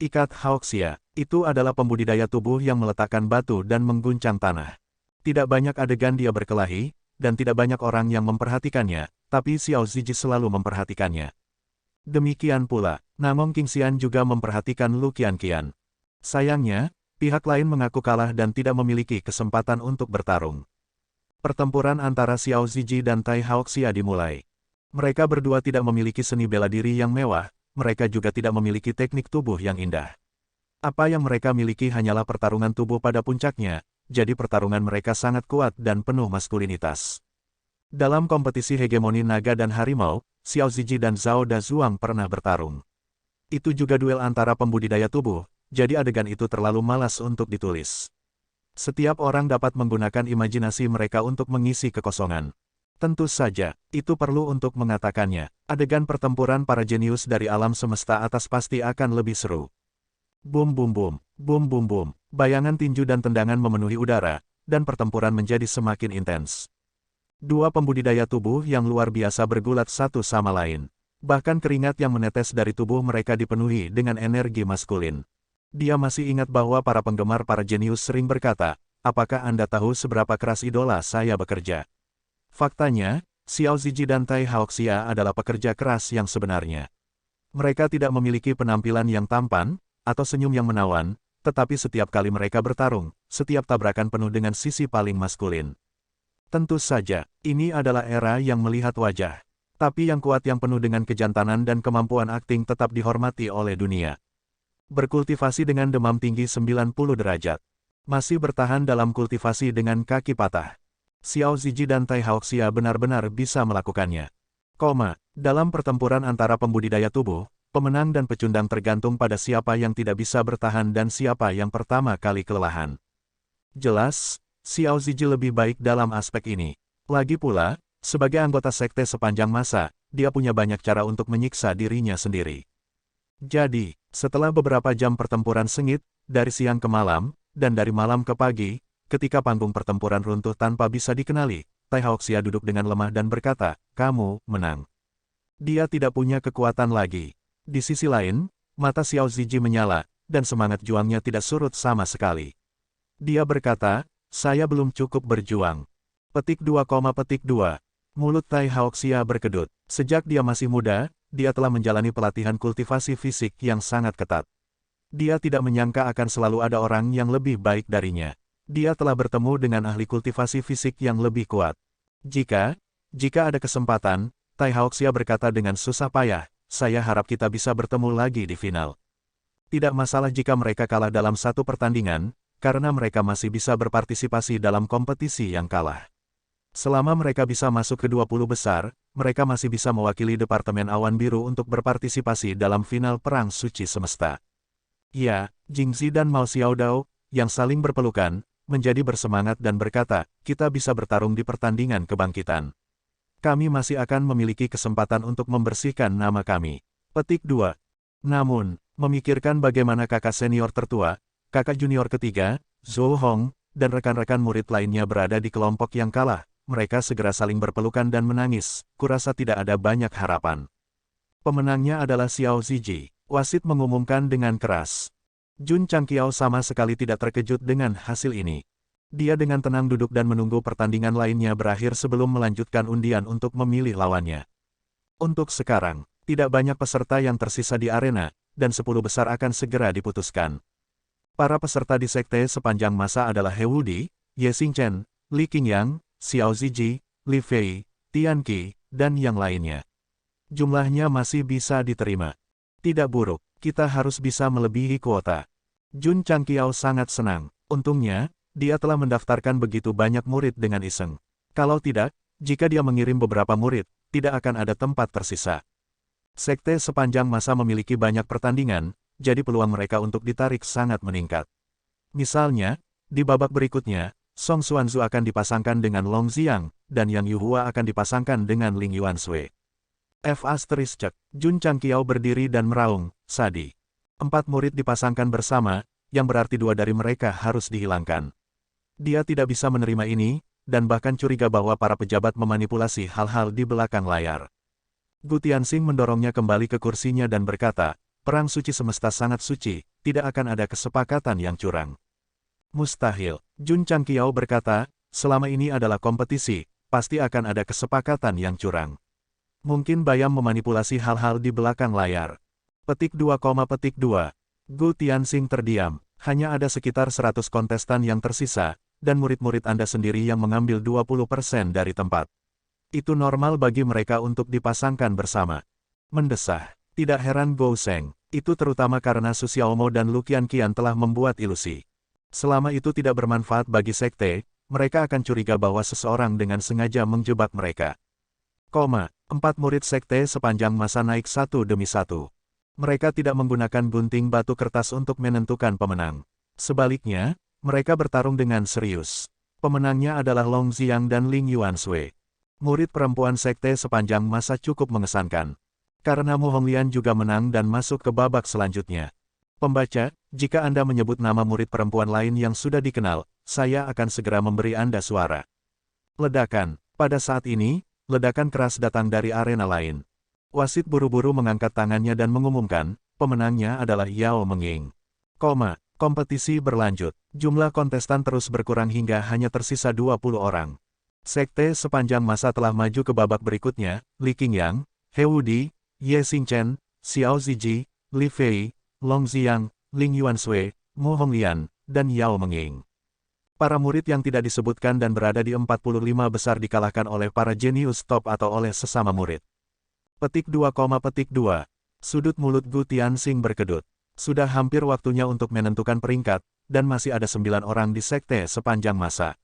Ikat Haoxia, itu adalah pembudidaya tubuh yang meletakkan batu dan mengguncang tanah. Tidak banyak adegan dia berkelahi, dan tidak banyak orang yang memperhatikannya, tapi Xiao Ziji selalu memperhatikannya. Demikian pula, Namong Qingxian juga memperhatikan Lu Qianqian. Sayangnya, pihak lain mengaku kalah dan tidak memiliki kesempatan untuk bertarung. Pertempuran antara Xiao Ziji dan Tai Haoxia dimulai. Mereka berdua tidak memiliki seni bela diri yang mewah, mereka juga tidak memiliki teknik tubuh yang indah. Apa yang mereka miliki hanyalah pertarungan tubuh pada puncaknya, jadi pertarungan mereka sangat kuat dan penuh maskulinitas. Dalam kompetisi hegemoni naga dan harimau, Xiao Ziji dan Zhao Dazuang pernah bertarung. Itu juga duel antara pembudidaya tubuh, jadi adegan itu terlalu malas untuk ditulis. Setiap orang dapat menggunakan imajinasi mereka untuk mengisi kekosongan. Tentu saja, itu perlu untuk mengatakannya. Adegan pertempuran para jenius dari alam semesta atas pasti akan lebih seru. Bum bum bum, bum bum bum, bayangan tinju dan tendangan memenuhi udara, dan pertempuran menjadi semakin intens. Dua pembudidaya tubuh yang luar biasa bergulat satu sama lain. Bahkan keringat yang menetes dari tubuh mereka dipenuhi dengan energi maskulin. Dia masih ingat bahwa para penggemar para jenius sering berkata, apakah Anda tahu seberapa keras idola saya bekerja? Faktanya, Xiao Ziji dan Tai Haoxia adalah pekerja keras yang sebenarnya. Mereka tidak memiliki penampilan yang tampan, atau senyum yang menawan, tetapi setiap kali mereka bertarung, setiap tabrakan penuh dengan sisi paling maskulin. Tentu saja, ini adalah era yang melihat wajah. Tapi yang kuat yang penuh dengan kejantanan dan kemampuan akting tetap dihormati oleh dunia. Berkultivasi dengan demam tinggi 90 derajat. Masih bertahan dalam kultivasi dengan kaki patah. Xiao Ziji dan Tai Haoxia benar-benar bisa melakukannya. Dalam pertempuran antara pembudidaya tubuh, pemenang dan pecundang tergantung pada siapa yang tidak bisa bertahan dan siapa yang pertama kali kelelahan. Jelas, Xiao Ziji lebih baik dalam aspek ini. Lagi pula, sebagai anggota sekte sepanjang masa, dia punya banyak cara untuk menyiksa dirinya sendiri. Jadi, setelah beberapa jam pertempuran sengit, dari siang ke malam, dan dari malam ke pagi, ketika panggung pertempuran runtuh tanpa bisa dikenali, Tai Haoxia duduk dengan lemah dan berkata, "Kamu menang." Dia tidak punya kekuatan lagi. Di sisi lain, mata Xiao Ziji menyala, dan semangat juangnya tidak surut sama sekali. Dia berkata, "Saya belum cukup berjuang." Petik 2,2. Mulut Tai Haoxia berkedut. Sejak dia masih muda, dia telah menjalani pelatihan kultivasi fisik yang sangat ketat. Dia tidak menyangka akan selalu ada orang yang lebih baik darinya. Dia telah bertemu dengan ahli kultivasi fisik yang lebih kuat. Jika ada kesempatan, Tai Haoxia berkata dengan susah payah, "Saya harap kita bisa bertemu lagi di final." Tidak masalah jika mereka kalah dalam satu pertandingan, karena mereka masih bisa berpartisipasi dalam kompetisi yang kalah. Selama mereka bisa masuk ke 20 besar, mereka masih bisa mewakili Departemen Awan Biru untuk berpartisipasi dalam final Perang Suci Semesta. Ya, Jingzi dan Mao Xiaodao, yang saling berpelukan, menjadi bersemangat dan berkata, "Kita bisa bertarung di pertandingan kebangkitan. Kami masih akan memiliki kesempatan untuk membersihkan nama kami." Petik 2. Namun, memikirkan bagaimana kakak senior tertua, kakak junior ketiga, Zhou Hong, dan rekan-rekan murid lainnya berada di kelompok yang kalah, mereka segera saling berpelukan dan menangis, kurasa tidak ada banyak harapan. Pemenangnya adalah Xiao Ziji, wasit mengumumkan dengan keras. Jun Changqiao sama sekali tidak terkejut dengan hasil ini. Dia dengan tenang duduk dan menunggu pertandingan lainnya berakhir sebelum melanjutkan undian untuk memilih lawannya. Untuk sekarang, tidak banyak peserta yang tersisa di arena, dan 10 besar akan segera diputuskan. Para peserta di sekte sepanjang masa adalah He Wudi, Ye Xingchen, Li Qingyang, Xiao Ziji, Li Fei, Tian Qi, dan yang lainnya. Jumlahnya masih bisa diterima. Tidak buruk, kita harus bisa melebihi kuota. Jun Changqiao sangat senang. Untungnya, dia telah mendaftarkan begitu banyak murid dengan iseng. Kalau tidak, jika dia mengirim beberapa murid, tidak akan ada tempat tersisa. Sekte sepanjang masa memiliki banyak pertandingan, jadi peluang mereka untuk ditarik sangat meningkat. Misalnya, di babak berikutnya, Song Xuanzu akan dipasangkan dengan Long Xiang, dan Yang Yuhua akan dipasangkan dengan Ling Yuanshui. Jun Changqiao berdiri dan meraung, "Sadi." 4 murid dipasangkan bersama, yang berarti 2 dari mereka harus dihilangkan. Dia tidak bisa menerima ini, dan bahkan curiga bahwa para pejabat memanipulasi hal-hal di belakang layar. Gu Tianxing mendorongnya kembali ke kursinya dan berkata, perang suci semesta sangat suci, tidak akan ada kesepakatan yang curang. Mustahil, Jun Changqiao berkata, selama ini adalah kompetisi, pasti akan ada kesepakatan yang curang. Mungkin Bayam memanipulasi hal-hal di belakang layar. Petik 2, petik 2. Gu Tianxing terdiam, hanya ada sekitar 100 kontestan yang tersisa, dan murid-murid Anda sendiri yang mengambil 20% dari tempat. Itu normal bagi mereka untuk dipasangkan bersama. Mendesah, tidak heran Gou Sheng, itu terutama karena Su Xiaomo dan Lu Qianqian telah membuat ilusi. Selama itu tidak bermanfaat bagi sekte, mereka akan curiga bahwa seseorang dengan sengaja menjebak mereka. 4 murid sekte sepanjang masa naik satu demi satu. Mereka tidak menggunakan gunting batu kertas untuk menentukan pemenang. Sebaliknya, mereka bertarung dengan serius. Pemenangnya adalah Long Xiang dan Ling Yuanshui. Murid perempuan sekte sepanjang masa cukup mengesankan. Karena Mu Honglian juga menang dan masuk ke babak selanjutnya. Pembaca, jika Anda menyebut nama murid perempuan lain yang sudah dikenal, saya akan segera memberi Anda suara. Ledakan. Pada saat ini, ledakan keras datang dari arena lain. Wasit buru-buru mengangkat tangannya dan mengumumkan, pemenangnya adalah Yao Mengying. Kompetisi berlanjut. Jumlah kontestan terus berkurang hingga hanya tersisa 20 orang. Sekte sepanjang masa telah maju ke babak berikutnya, Li Qingyang, He Wudi, Ye Xingchen, Xiao Ziji, Li Fei, Long Xiang, Ling Yuanshui, Mu Honglian, dan Yao Mengying. Para murid yang tidak disebutkan dan berada di 45 besar dikalahkan oleh para jenius top atau oleh sesama murid. Petik 2, petik 2. Sudut mulut Gu Tianxing berkedut. Sudah hampir waktunya untuk menentukan peringkat, dan masih ada 9 orang di sekte sepanjang masa.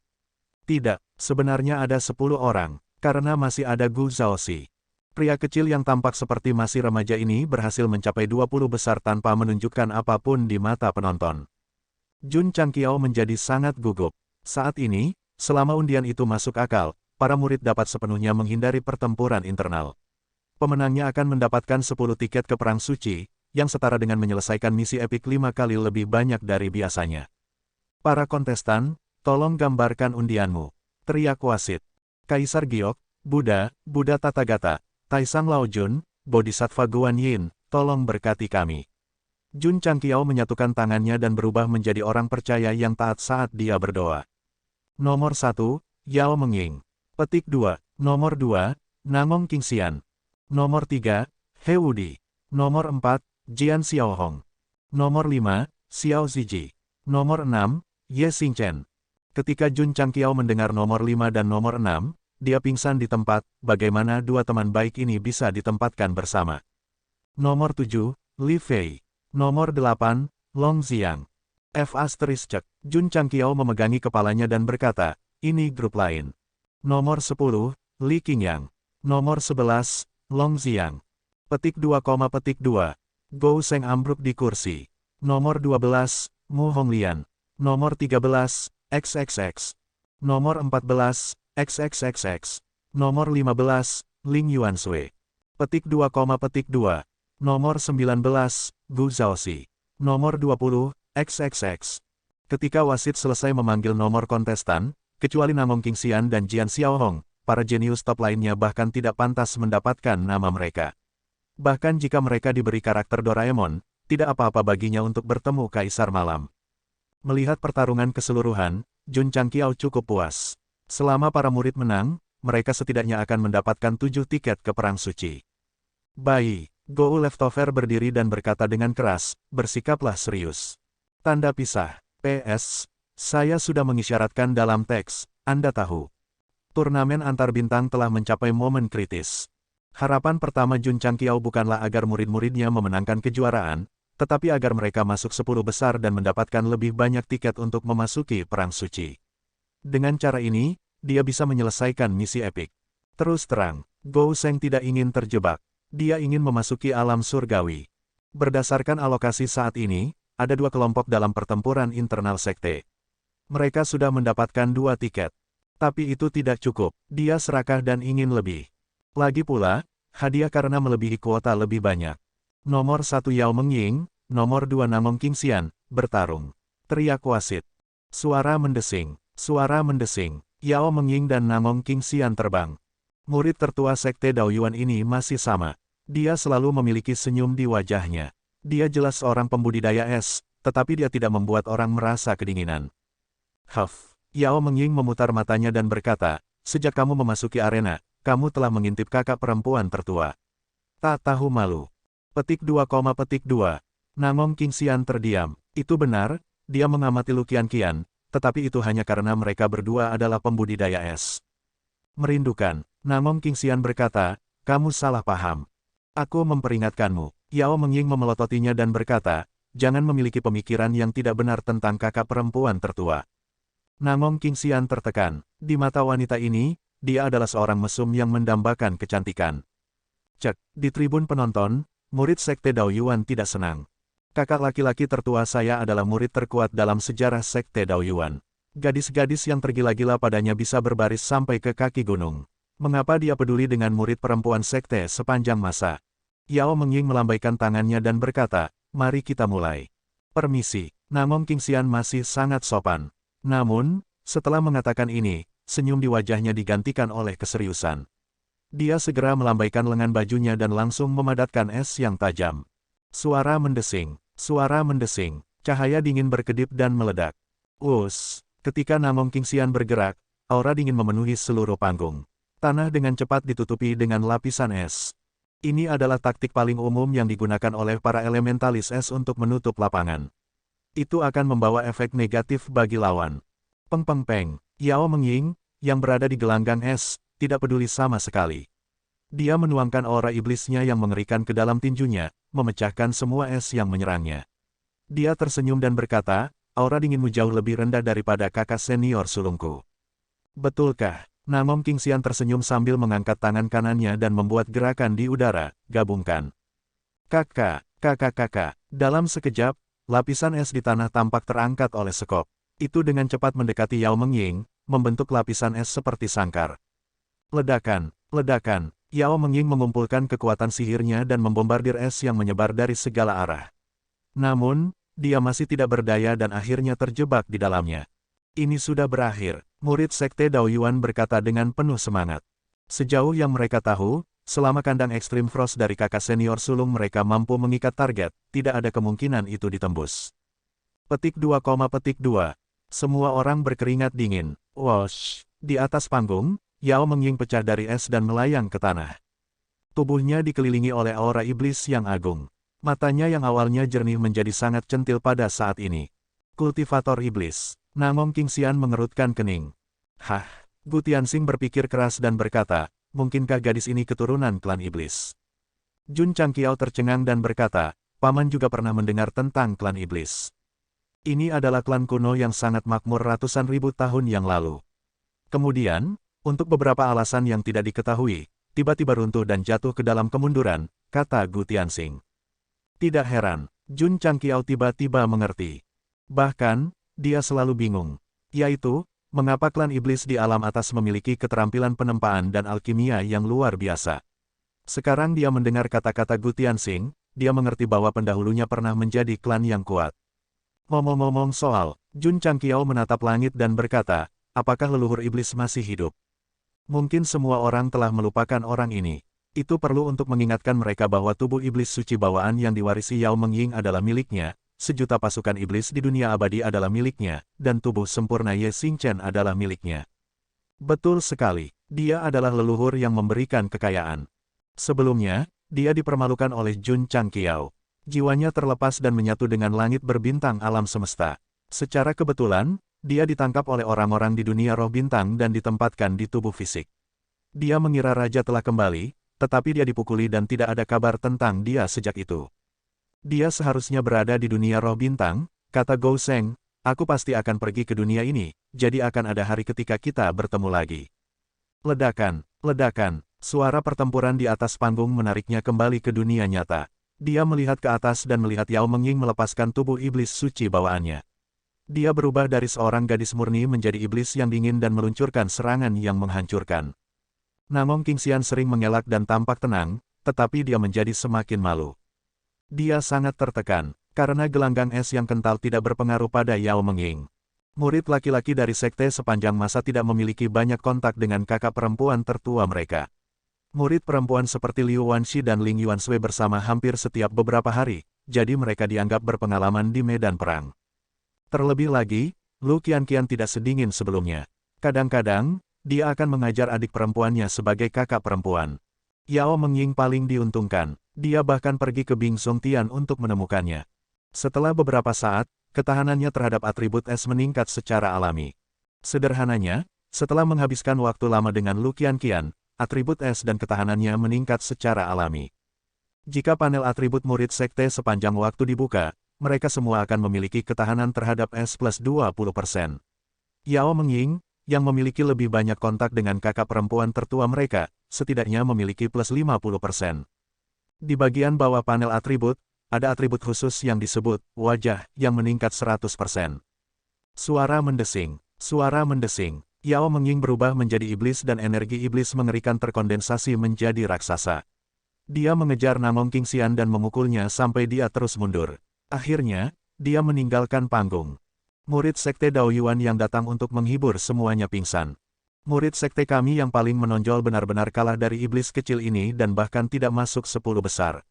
Tidak, sebenarnya ada 10 orang, karena masih ada Gu Zhaoxi. Pria kecil yang tampak seperti masih remaja ini berhasil mencapai 20 besar tanpa menunjukkan apapun di mata penonton. Jun Changqiao menjadi sangat gugup. Saat ini, selama undian itu masuk akal, para murid dapat sepenuhnya menghindari pertempuran internal. Pemenangnya akan mendapatkan 10 tiket ke Perang Suci, yang setara dengan menyelesaikan misi epik 5 kali lebih banyak dari biasanya. Para kontestan, tolong gambarkan undianmu. Teriak wasit. Kaisar Giok, Buddha Tathagata, Taisang Laojun, Bodhisattva Guanyin, tolong berkati kami. Jun Changqiao menyatukan tangannya dan berubah menjadi orang percaya yang taat saat dia berdoa. Nomor 1, Yao Mengying. Petik 2, nomor 2, Nangong Qingxian. Nomor 3, He Wudi. Nomor 4, Jian Xiaohong. Nomor 5, Xiao Ziji. Nomor 6, Ye Xingchen. Ketika Jun Changqiao mendengar nomor 5 dan nomor 6, dia pingsan di tempat. Bagaimana dua teman baik ini bisa ditempatkan bersama? Nomor 7, Li Fei. Nomor 8, Long Xiang. F***. Jun Changqiao memegangi kepalanya dan berkata, ini grup lain. Nomor 10, Li Qingyang. Nomor 11, Long Xiang. Petik 2, petik 2. Gou Sheng ambruk di kursi. Nomor 12, Mu Honglian. Nomor 13, XXX. Nomor 14, XXXX. Nomor 15, Ling Yuanshui. Petik 2, petik 2. Nomor 19, Gu Zhaoxi. Nomor 20, XXX. Ketika wasit selesai memanggil nomor kontestan, kecuali Nangong Qingxian dan Jian Xiaohong, para jenius top lainnya bahkan tidak pantas mendapatkan nama mereka. Bahkan jika mereka diberi karakter Doraemon, tidak apa-apa baginya untuk bertemu Kaisar Malam. Melihat pertarungan keseluruhan, Jun Changqiao cukup puas. Selama para murid menang, mereka setidaknya akan mendapatkan 7 tiket ke Perang Suci. Bayi, Gou Leftover berdiri dan berkata dengan keras, bersikaplah serius. Tanda pisah. PS, saya sudah mengisyaratkan dalam teks, Anda tahu. Turnamen antar bintang telah mencapai momen kritis. Harapan pertama Jun Changqiao bukanlah agar murid-muridnya memenangkan kejuaraan, tetapi agar mereka masuk 10 besar dan mendapatkan lebih banyak tiket untuk memasuki Perang Suci. Dengan cara ini, dia bisa menyelesaikan misi epik. Terus terang, Gou Sheng tidak ingin terjebak. Dia ingin memasuki alam surgawi. Berdasarkan alokasi saat ini, ada 2 kelompok dalam pertempuran internal sekte. Mereka sudah mendapatkan 2 tiket. Tapi itu tidak cukup. Dia serakah dan ingin lebih. Lagi pula, hadiah karena melebihi kuota lebih banyak. Nomor 1 Yao Mengying, nomor 2 Nangong Qingxian, bertarung. Teriak wasit. Suara mendesing. Suara mendesing. Yao Mengying dan Nangong Qingxian terbang. Murid tertua sekte Daoyuan ini masih sama. Dia selalu memiliki senyum di wajahnya. Dia jelas seorang pembudidaya es, tetapi dia tidak membuat orang merasa kedinginan. Huff. Yao Mengying memutar matanya dan berkata, sejak kamu memasuki arena, kamu telah mengintip kakak perempuan tertua. Tak tahu malu. Petik 2, petik 2. Nangong Qingxian terdiam. Itu benar, dia mengamati Lu Qianqian, tetapi itu hanya karena mereka berdua adalah pembudidaya es. Merindukan. Nangong Qingxian berkata, kamu salah paham. Aku memperingatkanmu. Yao Mengying memelototinya dan berkata, jangan memiliki pemikiran yang tidak benar tentang kakak perempuan tertua. Nangong Qingxian tertekan. Di mata wanita ini, dia adalah seorang mesum yang mendambakan kecantikan. Cek, di tribun penonton, murid Sekte Daoyuan tidak senang. Kakak laki-laki tertua saya adalah murid terkuat dalam sejarah Sekte Daoyuan. Gadis-gadis yang tergila-gila padanya bisa berbaris sampai ke kaki gunung. Mengapa dia peduli dengan murid perempuan Sekte sepanjang masa? Yao Mengying melambaikan tangannya dan berkata, mari kita mulai. Permisi, Nangong Qingxian masih sangat sopan. Namun, setelah mengatakan ini, senyum di wajahnya digantikan oleh keseriusan. Dia segera melambaikan lengan bajunya dan langsung memadatkan es yang tajam. Suara mendesing, cahaya dingin berkedip dan meledak. Ketika Nangong Qingxian bergerak, aura dingin memenuhi seluruh panggung. Tanah dengan cepat ditutupi dengan lapisan es. Ini adalah taktik paling umum yang digunakan oleh para elementalis es untuk menutup lapangan. Itu akan membawa efek negatif bagi lawan. Peng. Yao Mengying, yang berada di gelanggang es, tidak peduli sama sekali. Dia menuangkan aura iblisnya yang mengerikan ke dalam tinjunya, memecahkan semua es yang menyerangnya. Dia tersenyum dan berkata, aura dinginmu jauh lebih rendah daripada kakak senior sulungku. Betulkah? Nangong Qingxian tersenyum sambil mengangkat tangan kanannya dan membuat gerakan di udara, gabungkan. Kakak. Dalam sekejap, lapisan es di tanah tampak terangkat oleh sekop. Itu dengan cepat mendekati Yao Mengying, membentuk lapisan es seperti sangkar. Ledakan. Yao Mengying mengumpulkan kekuatan sihirnya dan membombardir es yang menyebar dari segala arah. Namun, dia masih tidak berdaya dan akhirnya terjebak di dalamnya. Ini sudah berakhir, murid Sekte Daoyuan berkata dengan penuh semangat. Sejauh yang mereka tahu, selama kandang ekstrim frost dari kakak senior sulung mereka mampu mengikat target, tidak ada kemungkinan itu ditembus. Petik 2, Semua orang berkeringat dingin. Wosh! Di atas panggung, Yao Mengying pecah dari es dan melayang ke tanah. Tubuhnya dikelilingi oleh aura iblis yang agung. Matanya yang awalnya jernih menjadi sangat centil pada saat ini. Kultivator iblis. Nangong Qingxian mengerutkan kening. Gu Tianxing berpikir keras dan berkata, mungkinkah gadis ini keturunan klan iblis? Jun Changqiao tercengang dan berkata, paman juga pernah mendengar tentang klan iblis. Ini adalah klan kuno yang sangat makmur ratusan ribu tahun yang lalu. Kemudian, untuk beberapa alasan yang tidak diketahui, tiba-tiba runtuh dan jatuh ke dalam kemunduran, kata Gu Tianxing. Tidak heran, Jun Changqiao tiba-tiba mengerti. Bahkan, dia selalu bingung, yaitu, mengapa klan iblis di alam atas memiliki keterampilan penempaan dan alkimia yang luar biasa. Sekarang dia mendengar kata-kata Gu Tianxing, dia mengerti bahwa pendahulunya pernah menjadi klan yang kuat. Ngomong-ngomong soal, Jun Changqiao menatap langit dan berkata, apakah leluhur iblis masih hidup? Mungkin semua orang telah melupakan orang ini. Itu perlu untuk mengingatkan mereka bahwa tubuh iblis suci bawaan yang diwarisi Yao Mengying adalah miliknya. Sejuta pasukan iblis di dunia abadi adalah miliknya, dan tubuh sempurna Ye Xingchen adalah miliknya. Betul sekali, dia adalah leluhur yang memberikan kekayaan. Sebelumnya, dia dipermalukan oleh Jun Changqiao. Jiwanya terlepas dan menyatu dengan langit berbintang alam semesta. Secara kebetulan, dia ditangkap oleh orang-orang di dunia roh bintang dan ditempatkan di tubuh fisik. Dia mengira raja telah kembali, tetapi dia dipukuli dan tidak ada kabar tentang dia sejak itu. Dia seharusnya berada di dunia roh bintang, kata Gou Sheng, aku pasti akan pergi ke dunia ini, jadi akan ada hari ketika kita bertemu lagi. Ledakan, suara pertempuran di atas panggung menariknya kembali ke dunia nyata. Dia melihat ke atas dan melihat Yao Mengying melepaskan tubuh iblis suci bawaannya. Dia berubah dari seorang gadis murni menjadi iblis yang dingin dan meluncurkan serangan yang menghancurkan. Nangong Qingxian sering mengelak dan tampak tenang, tetapi dia menjadi semakin malu. Dia sangat tertekan, karena gelanggang es yang kental tidak berpengaruh pada Yao Mengying. Murid laki-laki dari sekte sepanjang masa tidak memiliki banyak kontak dengan kakak perempuan tertua mereka. Murid perempuan seperti Liu Wanxi dan Ling Yuanshui bersama hampir setiap beberapa hari, jadi mereka dianggap berpengalaman di medan perang. Terlebih lagi, Lu Qianqian tidak sedingin sebelumnya. Kadang-kadang, dia akan mengajar adik perempuannya sebagai kakak perempuan. Yao Mengying paling diuntungkan, dia bahkan pergi ke Bing Songtian untuk menemukannya. Setelah beberapa saat, ketahanannya terhadap atribut es meningkat secara alami. Sederhananya, setelah menghabiskan waktu lama dengan Lu Qianqian, atribut es dan ketahanannya meningkat secara alami. Jika panel atribut murid sekte sepanjang waktu dibuka, mereka semua akan memiliki ketahanan terhadap es plus 20%. Yao Mengying, yang memiliki lebih banyak kontak dengan kakak perempuan tertua mereka, setidaknya memiliki plus 50%. Di bagian bawah panel atribut, ada atribut khusus yang disebut wajah yang meningkat 100%. Suara mendesing. Suara mendesing. Yao Mengying berubah menjadi iblis dan energi iblis mengerikan terkondensasi menjadi raksasa. Dia mengejar Namong Qingxian dan memukulnya sampai dia terus mundur. Akhirnya, dia meninggalkan panggung. Murid sekte Dao Yuan yang datang untuk menghibur semuanya pingsan. Murid sekte kami yang paling menonjol benar-benar kalah dari iblis kecil ini dan bahkan tidak masuk 10 besar.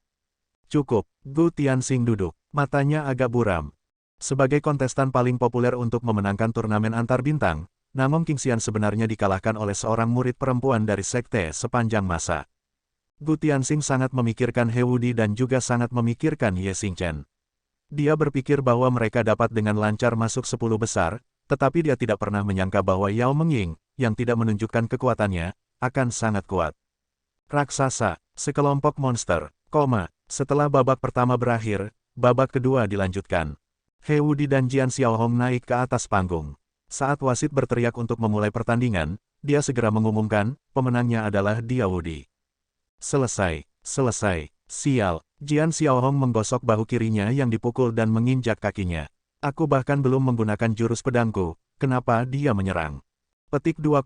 Cukup, Gu Tianxing duduk. Matanya agak buram. Sebagai kontestan paling populer untuk memenangkan turnamen antar bintang, Namong Qingxian sebenarnya dikalahkan oleh seorang murid perempuan dari sekte sepanjang masa. Gu Tianxing sangat memikirkan He Wudi dan juga sangat memikirkan Ye Xingchen. Dia berpikir bahwa mereka dapat dengan lancar masuk 10 besar, tetapi dia tidak pernah menyangka bahwa Yao Mengying, yang tidak menunjukkan kekuatannya, akan sangat kuat. Raksasa, sekelompok monster, setelah babak pertama berakhir, babak kedua dilanjutkan. He Wudi dan Jian Xiaohong naik ke atas panggung. Saat wasit berteriak untuk memulai pertandingan, dia segera mengumumkan, pemenangnya adalah Dia Wudi. Selesai, sial. Jian Xiaohong menggosok bahu kirinya yang dipukul dan menginjak kakinya. Aku bahkan belum menggunakan jurus pedangku, kenapa dia menyerang? Petik 2,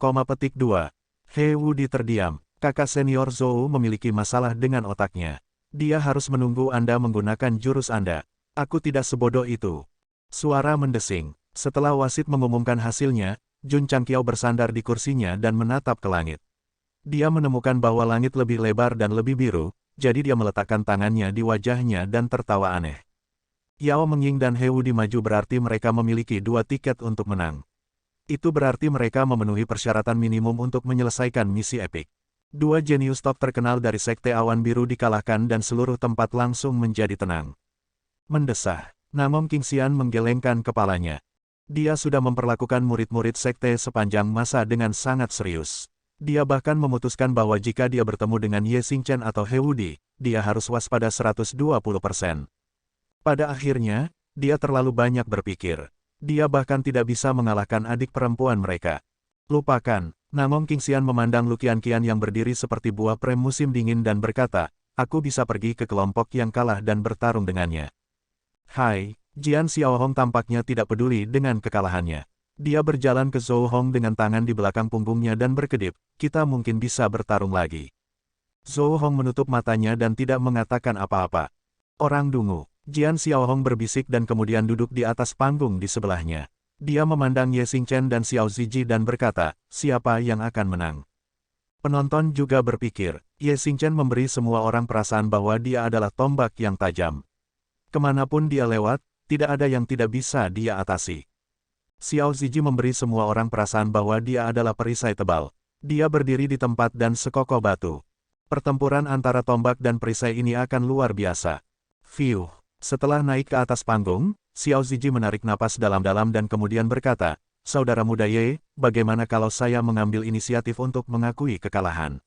He Wudi terdiam. Kakak senior Zhou memiliki masalah dengan otaknya. Dia harus menunggu Anda menggunakan jurus Anda. Aku tidak sebodoh itu. Suara mendesing. Setelah wasit mengumumkan hasilnya, Jun Changqiao bersandar di kursinya dan menatap ke langit. Dia menemukan bahwa langit lebih lebar dan lebih biru, jadi dia meletakkan tangannya di wajahnya dan tertawa aneh. Yao Mengying dan He Wudi maju berarti mereka memiliki 2 tiket untuk menang. Itu berarti mereka memenuhi persyaratan minimum untuk menyelesaikan misi epik. 2 jenius top terkenal dari Sekte Awan Biru dikalahkan dan seluruh tempat langsung menjadi tenang. Mendesah, Namong Qingxian menggelengkan kepalanya. Dia sudah memperlakukan murid-murid sekte sepanjang masa dengan sangat serius. Dia bahkan memutuskan bahwa jika dia bertemu dengan Ye Xingchen atau He Wudi, dia harus waspada 120%. Pada akhirnya, dia terlalu banyak berpikir. Dia bahkan tidak bisa mengalahkan adik perempuan mereka. Lupakan, Namong Qingxian memandang Lu Qianqian yang berdiri seperti buah prem musim dingin dan berkata, aku bisa pergi ke kelompok yang kalah dan bertarung dengannya. Hai, Jian Xiaohong tampaknya tidak peduli dengan kekalahannya. Dia berjalan ke Zhou Hong dengan tangan di belakang punggungnya dan berkedip, kita mungkin bisa bertarung lagi. Zhou Hong menutup matanya dan tidak mengatakan apa-apa. Orang dungu, Jian Xiaohong berbisik dan kemudian duduk di atas panggung di sebelahnya. Dia memandang Ye Xingchen dan Xiao Ziji dan berkata, siapa yang akan menang? Penonton juga berpikir, Ye Xingchen memberi semua orang perasaan bahwa dia adalah tombak yang tajam. Kemanapun dia lewat, tidak ada yang tidak bisa dia atasi. Xiao Ziji memberi semua orang perasaan bahwa dia adalah perisai tebal. Dia berdiri di tempat dan sekokoh batu. Pertempuran antara tombak dan perisai ini akan luar biasa. Fiuh. Setelah naik ke atas panggung, Xiao Ziji menarik napas dalam-dalam dan kemudian berkata, Saudara muda Ye, bagaimana kalau saya mengambil inisiatif untuk mengakui kekalahan?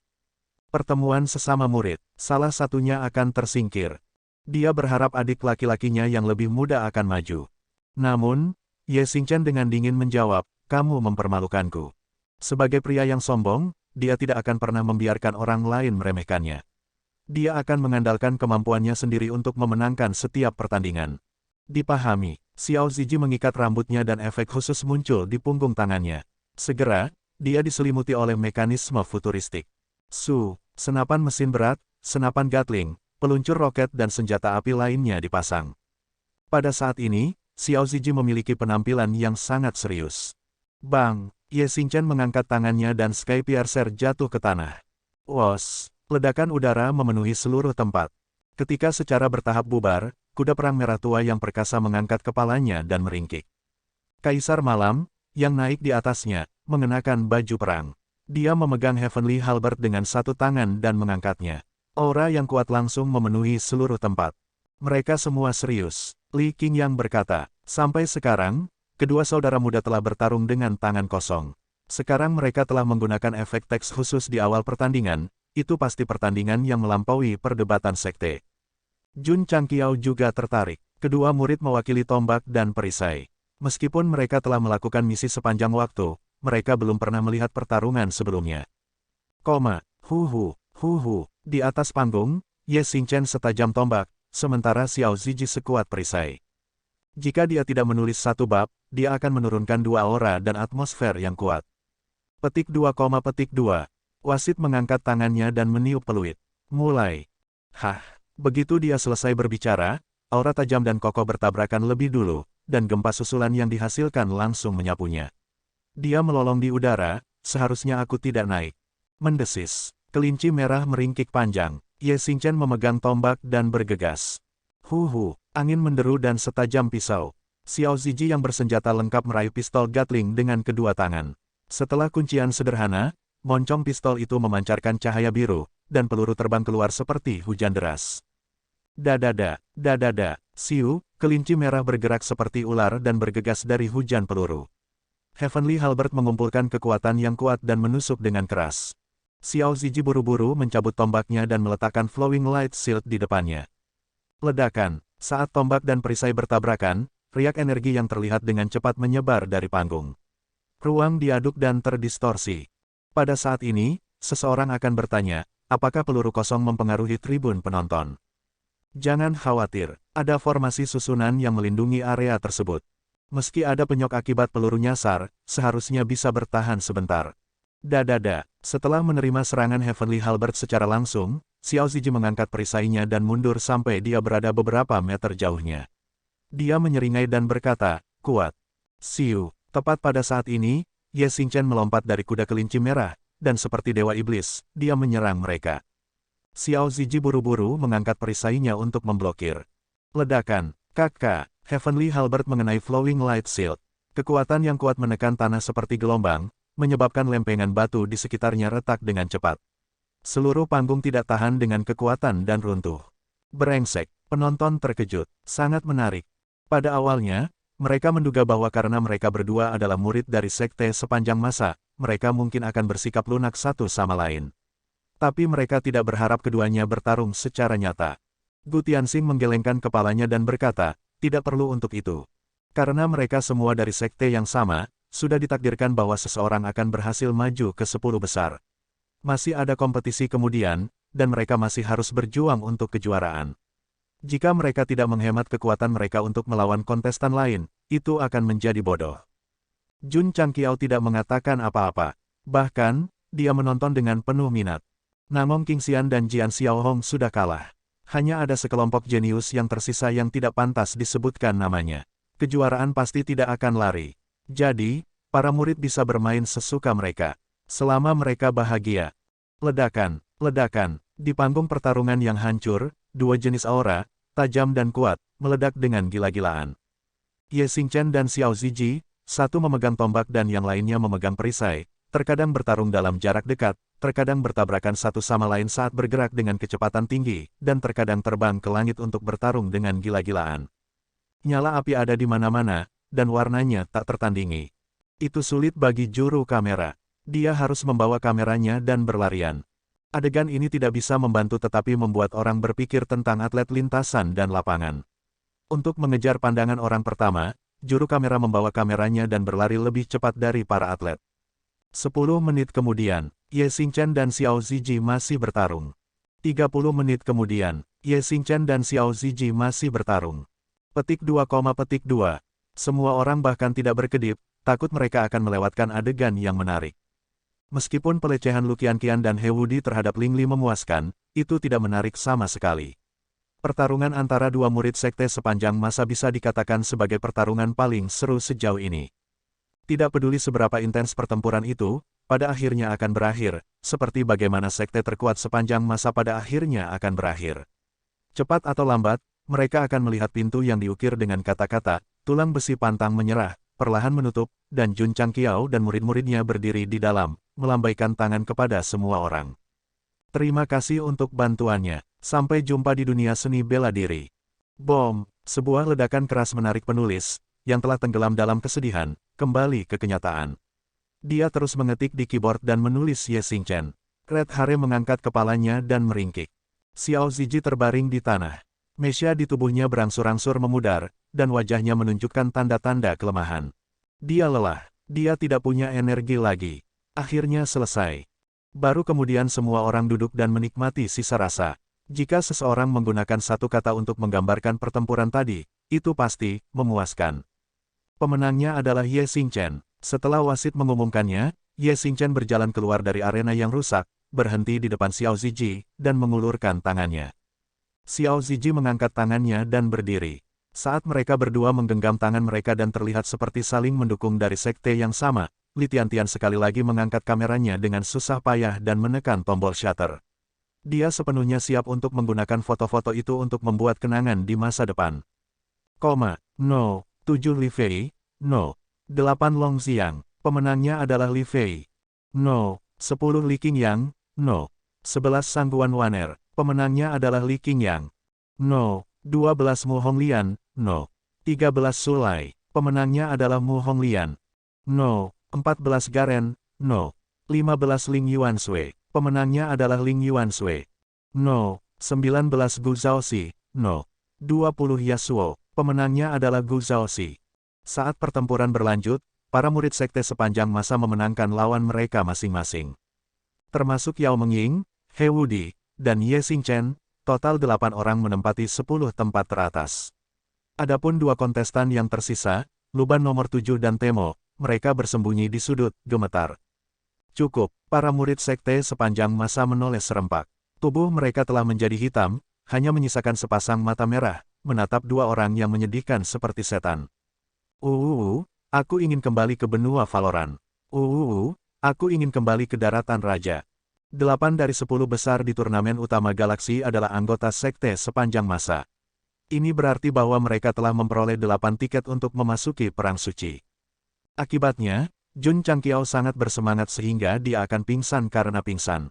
Pertemuan sesama murid, salah satunya akan tersingkir. Dia berharap adik laki-lakinya yang lebih muda akan maju. Namun, Ye Xingchen dengan dingin menjawab, kamu mempermalukanku. Sebagai pria yang sombong, dia tidak akan pernah membiarkan orang lain meremehkannya. Dia akan mengandalkan kemampuannya sendiri untuk memenangkan setiap pertandingan. Dipahami, Xiao Ziji mengikat rambutnya dan efek khusus muncul di punggung tangannya. Segera, dia diselimuti oleh mekanisme futuristik. Senapan mesin berat, senapan Gatling, peluncur roket dan senjata api lainnya dipasang. Pada saat ini, Xiao Ziji memiliki penampilan yang sangat serius. Bang! Ye Xingchen mengangkat tangannya dan Sky Piercer jatuh ke tanah. Wos! Ledakan udara memenuhi seluruh tempat. Ketika secara bertahap bubar, kuda perang merah tua yang perkasa mengangkat kepalanya dan meringkik. Kaisar Malam, yang naik di atasnya, mengenakan baju perang. Dia memegang Heavenly Halberd dengan satu tangan dan mengangkatnya. Aura yang kuat langsung memenuhi seluruh tempat. Mereka semua serius. Li Qingyang berkata, sampai sekarang, kedua saudara muda telah bertarung dengan tangan kosong. Sekarang mereka telah menggunakan efek teks khusus di awal pertandingan, itu pasti pertandingan yang melampaui perdebatan sekte. Jun Changqiao juga tertarik. Kedua murid mewakili tombak dan perisai. Meskipun mereka telah melakukan misi sepanjang waktu, mereka belum pernah melihat pertarungan sebelumnya. Di atas panggung, Ye Xingchen setajam tombak, sementara Xiao Ziji sekuat perisai. Jika dia tidak menulis satu bab, dia akan menurunkan dua aura dan atmosfer yang kuat. Petik 2, Wasit mengangkat tangannya dan meniup peluit. Mulai. Begitu dia selesai berbicara, aura tajam dan kokoh bertabrakan lebih dulu, dan gempa susulan yang dihasilkan langsung menyapunya. Dia melolong di udara, seharusnya aku tidak naik. Mendesis. Kelinci merah meringkik panjang. Ye Xingchen memegang tombak dan bergegas. Angin menderu dan setajam pisau. Xiao Ziji yang bersenjata lengkap meraih pistol Gatling dengan kedua tangan. Setelah kuncian sederhana, moncong pistol itu memancarkan cahaya biru, dan peluru terbang keluar seperti hujan deras. Siu, kelinci merah bergerak seperti ular dan bergegas dari hujan peluru. Heavenly Halberd mengumpulkan kekuatan yang kuat dan menusuk dengan keras. Xiao Ziji buru-buru mencabut tombaknya dan meletakkan Flowing Light Shield di depannya. Ledakan. Saat tombak dan perisai bertabrakan, riak energi yang terlihat dengan cepat menyebar dari panggung. Ruang diaduk dan terdistorsi. Pada saat ini, seseorang akan bertanya, apakah peluru kosong mempengaruhi tribun penonton? Jangan khawatir, ada formasi susunan yang melindungi area tersebut. Meski ada penyok akibat peluru nyasar, seharusnya bisa bertahan sebentar. Setelah menerima serangan Heavenly Halberd secara langsung, Xiao Ziji mengangkat perisainya dan mundur sampai dia berada beberapa meter jauhnya. Dia menyeringai dan berkata, kuat. Siu. Tepat pada saat ini, Ye Xingchen melompat dari kuda kelinci merah, dan seperti dewa iblis, dia menyerang mereka. Xiao Ziji buru-buru mengangkat perisainya untuk memblokir. Ledakan. Kakak. Heavenly Halberd mengenai Flowing Light Shield. Kekuatan yang kuat menekan tanah seperti gelombang, menyebabkan lempengan batu di sekitarnya retak dengan cepat. Seluruh panggung tidak tahan dengan kekuatan dan runtuh. Brengsek. Penonton terkejut. Sangat menarik. Pada awalnya, mereka menduga bahwa karena mereka berdua adalah murid dari sekte sepanjang masa, mereka mungkin akan bersikap lunak satu sama lain. Tapi mereka tidak berharap keduanya bertarung secara nyata. Gu Tianxing menggelengkan kepalanya dan berkata, tidak perlu untuk itu. Karena mereka semua dari sekte yang sama, sudah ditakdirkan bahwa seseorang akan berhasil maju ke 10 besar. Masih ada kompetisi kemudian, dan mereka masih harus berjuang untuk kejuaraan. Jika mereka tidak menghemat kekuatan mereka untuk melawan kontestan lain, itu akan menjadi bodoh. Jun Changqiao tidak mengatakan apa-apa. Bahkan, dia menonton dengan penuh minat. Namong Qingxian dan Jian Xiaohong sudah kalah. Hanya ada sekelompok jenius yang tersisa yang tidak pantas disebutkan namanya. Kejuaraan pasti tidak akan lari. Jadi, para murid bisa bermain sesuka mereka. Selama mereka bahagia. Ledakan. Di panggung pertarungan yang hancur, dua jenis aura, tajam dan kuat, meledak dengan gila-gilaan. Ye Xingchen dan Xiao Ziji, satu memegang tombak dan yang lainnya memegang perisai, terkadang bertarung dalam jarak dekat, terkadang bertabrakan satu sama lain saat bergerak dengan kecepatan tinggi, dan terkadang terbang ke langit untuk bertarung dengan gila-gilaan. Nyala api ada di mana-mana, dan warnanya tak tertandingi. Itu sulit bagi juru kamera. Dia harus membawa kameranya dan berlarian. Adegan ini tidak bisa membantu tetapi membuat orang berpikir tentang atlet lintasan dan lapangan. Untuk mengejar pandangan orang pertama, juru kamera membawa kameranya dan berlari lebih cepat dari para atlet. 10 menit kemudian, Ye Xingchen dan Xiao Ziji masih bertarung. 30 menit kemudian, Ye Xingchen dan Xiao Ziji masih bertarung. Petik 2, Semua orang bahkan tidak berkedip, takut mereka akan melewatkan adegan yang menarik. Meskipun pelecehan Lu Qianqian dan He Wudi terhadap Ling Li memuaskan, itu tidak menarik sama sekali. Pertarungan antara dua murid sekte sepanjang masa bisa dikatakan sebagai pertarungan paling seru sejauh ini. Tidak peduli seberapa intens pertempuran itu, pada akhirnya akan berakhir, seperti bagaimana sekte terkuat sepanjang masa pada akhirnya akan berakhir. Cepat atau lambat, mereka akan melihat pintu yang diukir dengan kata-kata, tulang besi pantang menyerah, perlahan menutup, dan Jun Changqiao dan murid-muridnya berdiri di dalam, melambaikan tangan kepada semua orang. Terima kasih untuk bantuannya. Sampai jumpa di dunia seni bela diri. Bom, sebuah ledakan keras menarik penulis, yang telah tenggelam dalam kesedihan, kembali ke kenyataan. Dia terus mengetik di keyboard dan menulis Ye Xingchen. Red Hare mengangkat kepalanya dan meringkik. Xiao Ziji terbaring di tanah. Mesya di tubuhnya berangsur-angsur memudar, dan wajahnya menunjukkan tanda-tanda kelemahan. Dia lelah, dia tidak punya energi lagi. Akhirnya selesai. Baru kemudian semua orang duduk dan menikmati sisa rasa. Jika seseorang menggunakan satu kata untuk menggambarkan pertempuran tadi, itu pasti memuaskan. Pemenangnya adalah Ye Xingchen. Setelah wasit mengumumkannya, Ye Xingchen berjalan keluar dari arena yang rusak, berhenti di depan Xiao Ziji, dan mengulurkan tangannya. Xiao Ziji mengangkat tangannya dan berdiri. Saat mereka berdua menggenggam tangan mereka dan terlihat seperti saling mendukung dari sekte yang sama, Li Tiantian sekali lagi mengangkat kameranya dengan susah payah dan menekan tombol shutter. Dia sepenuhnya siap untuk menggunakan foto-foto itu untuk membuat kenangan di masa depan. 7 Li Fei, 8 Long Xiang, pemenangnya adalah Li Fei. 10 Li Qingyang, 11 Sangguan Waner, pemenangnya adalah Li Qingyang. 12 Mu Honglian, 13 Sulai, pemenangnya adalah Mu Honglian. 14 Garen, 15 Ling Yuanshui. Pemenangnya adalah Ling Yuanshui. 19 Gu Zhaoxi. 20 Yasuo. Pemenangnya adalah Gu Zhaoxi. Saat pertempuran berlanjut, para murid sekte sepanjang masa memenangkan lawan mereka masing-masing. Termasuk Yao Mengying, He Wudi, dan Ye Xingchen, total 8 orang menempati 10 tempat teratas. Adapun 2 kontestan yang tersisa, Luban nomor 7 dan Temo, mereka bersembunyi di sudut, gemetar. Cukup, para murid sekte sepanjang masa menoleh serempak. Tubuh mereka telah menjadi hitam, hanya menyisakan sepasang mata merah, menatap 2 orang yang menyedihkan seperti setan. Aku ingin kembali ke benua Valorant. Aku ingin kembali ke daratan raja. 8 dari 10 besar di turnamen utama galaksi adalah anggota sekte sepanjang masa. Ini berarti bahwa mereka telah memperoleh 8 tiket untuk memasuki perang suci. Akibatnya, Jun Changqiao sangat bersemangat sehingga dia akan pingsan karena pingsan.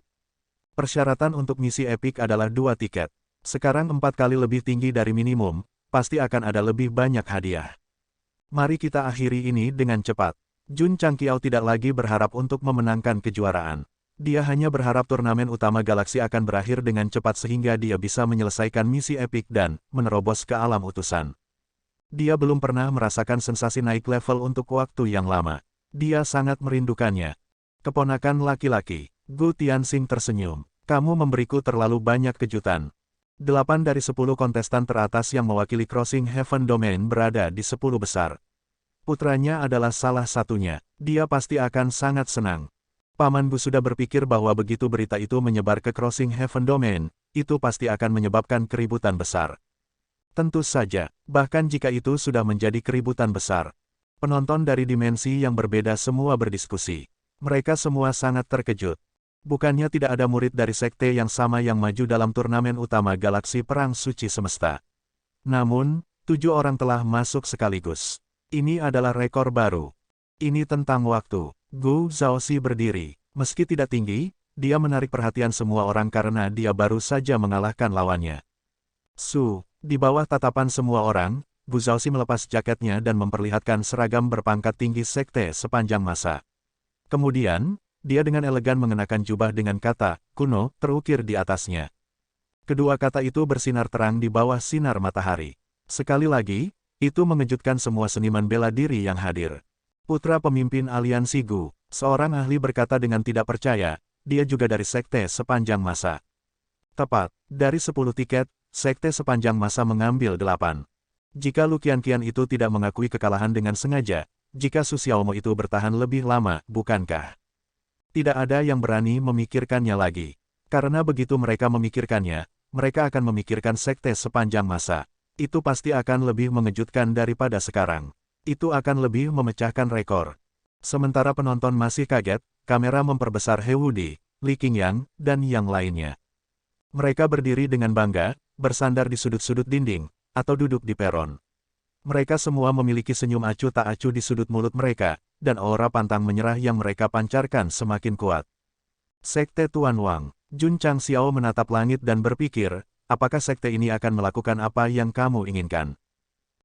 Persyaratan untuk misi epik adalah 2 tiket. Sekarang 4 kali lebih tinggi dari minimum, pasti akan ada lebih banyak hadiah. Mari kita akhiri ini dengan cepat. Jun Changqiao tidak lagi berharap untuk memenangkan kejuaraan. Dia hanya berharap turnamen utama galaksi akan berakhir dengan cepat sehingga dia bisa menyelesaikan misi epik dan menerobos ke alam utusan. Dia belum pernah merasakan sensasi naik level untuk waktu yang lama. Dia sangat merindukannya. Keponakan laki-laki, Gu Tianxing tersenyum. Kamu memberiku terlalu banyak kejutan. 8 dari 10 kontestan teratas yang mewakili Crossing Heaven Domain berada di 10 besar. Putranya adalah salah satunya. Dia pasti akan sangat senang. Paman Gu sudah berpikir bahwa begitu berita itu menyebar ke Crossing Heaven Domain, itu pasti akan menyebabkan keributan besar. Tentu saja, bahkan jika itu sudah menjadi keributan besar. Penonton dari dimensi yang berbeda semua berdiskusi. Mereka semua sangat terkejut. Bukannya tidak ada murid dari sekte yang sama yang maju dalam turnamen utama galaksi perang suci semesta. Namun, 7 orang telah masuk sekaligus. Ini adalah rekor baru. Ini tentang waktu. Gu Zhaoxi berdiri. Meski tidak tinggi, dia menarik perhatian semua orang karena dia baru saja mengalahkan lawannya. Di bawah tatapan semua orang, Gu Zhaoxi melepas jaketnya dan memperlihatkan seragam berpangkat tinggi sekte sepanjang masa. Kemudian, dia dengan elegan mengenakan jubah dengan kata, kuno, terukir di atasnya. Kedua kata itu bersinar terang di bawah sinar matahari. Sekali lagi, itu mengejutkan semua seniman bela diri yang hadir. Putra pemimpin aliansi Gu, seorang ahli berkata dengan tidak percaya, dia juga dari sekte sepanjang masa. Tepat, dari 10 tiket, sekte sepanjang masa mengambil 8. Jika Lu Qianqian itu tidak mengakui kekalahan dengan sengaja, jika Su Xiaomo itu bertahan lebih lama, bukankah? Tidak ada yang berani memikirkannya lagi. Karena begitu mereka memikirkannya, mereka akan memikirkan sekte sepanjang masa. Itu pasti akan lebih mengejutkan daripada sekarang. Itu akan lebih memecahkan rekor. Sementara penonton masih kaget, kamera memperbesar He Wudi, Li Qingyang, dan yang lainnya. Mereka berdiri dengan bangga, bersandar di sudut-sudut dinding, atau duduk di peron. Mereka semua memiliki senyum acuh tak acuh di sudut mulut mereka, dan aura pantang menyerah yang mereka pancarkan semakin kuat. Sekte Tuan Wang. Jun Chang Xiao menatap langit dan berpikir, apakah sekte ini akan melakukan apa yang kamu inginkan?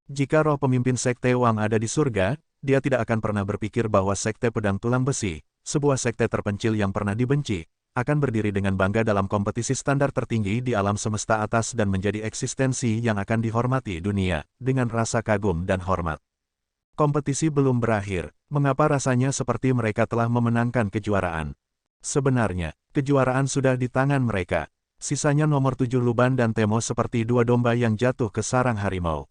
Jika roh pemimpin sekte Wang ada di surga, dia tidak akan pernah berpikir bahwa sekte pedang tulang besi, sebuah sekte terpencil yang pernah dibenci, akan berdiri dengan bangga dalam kompetisi standar tertinggi di alam semesta atas dan menjadi eksistensi yang akan dihormati dunia, dengan rasa kagum dan hormat. Kompetisi belum berakhir, mengapa rasanya seperti mereka telah memenangkan kejuaraan? Sebenarnya, kejuaraan sudah di tangan mereka. Sisanya nomor 7 Luban dan Temo seperti dua domba yang jatuh ke sarang harimau.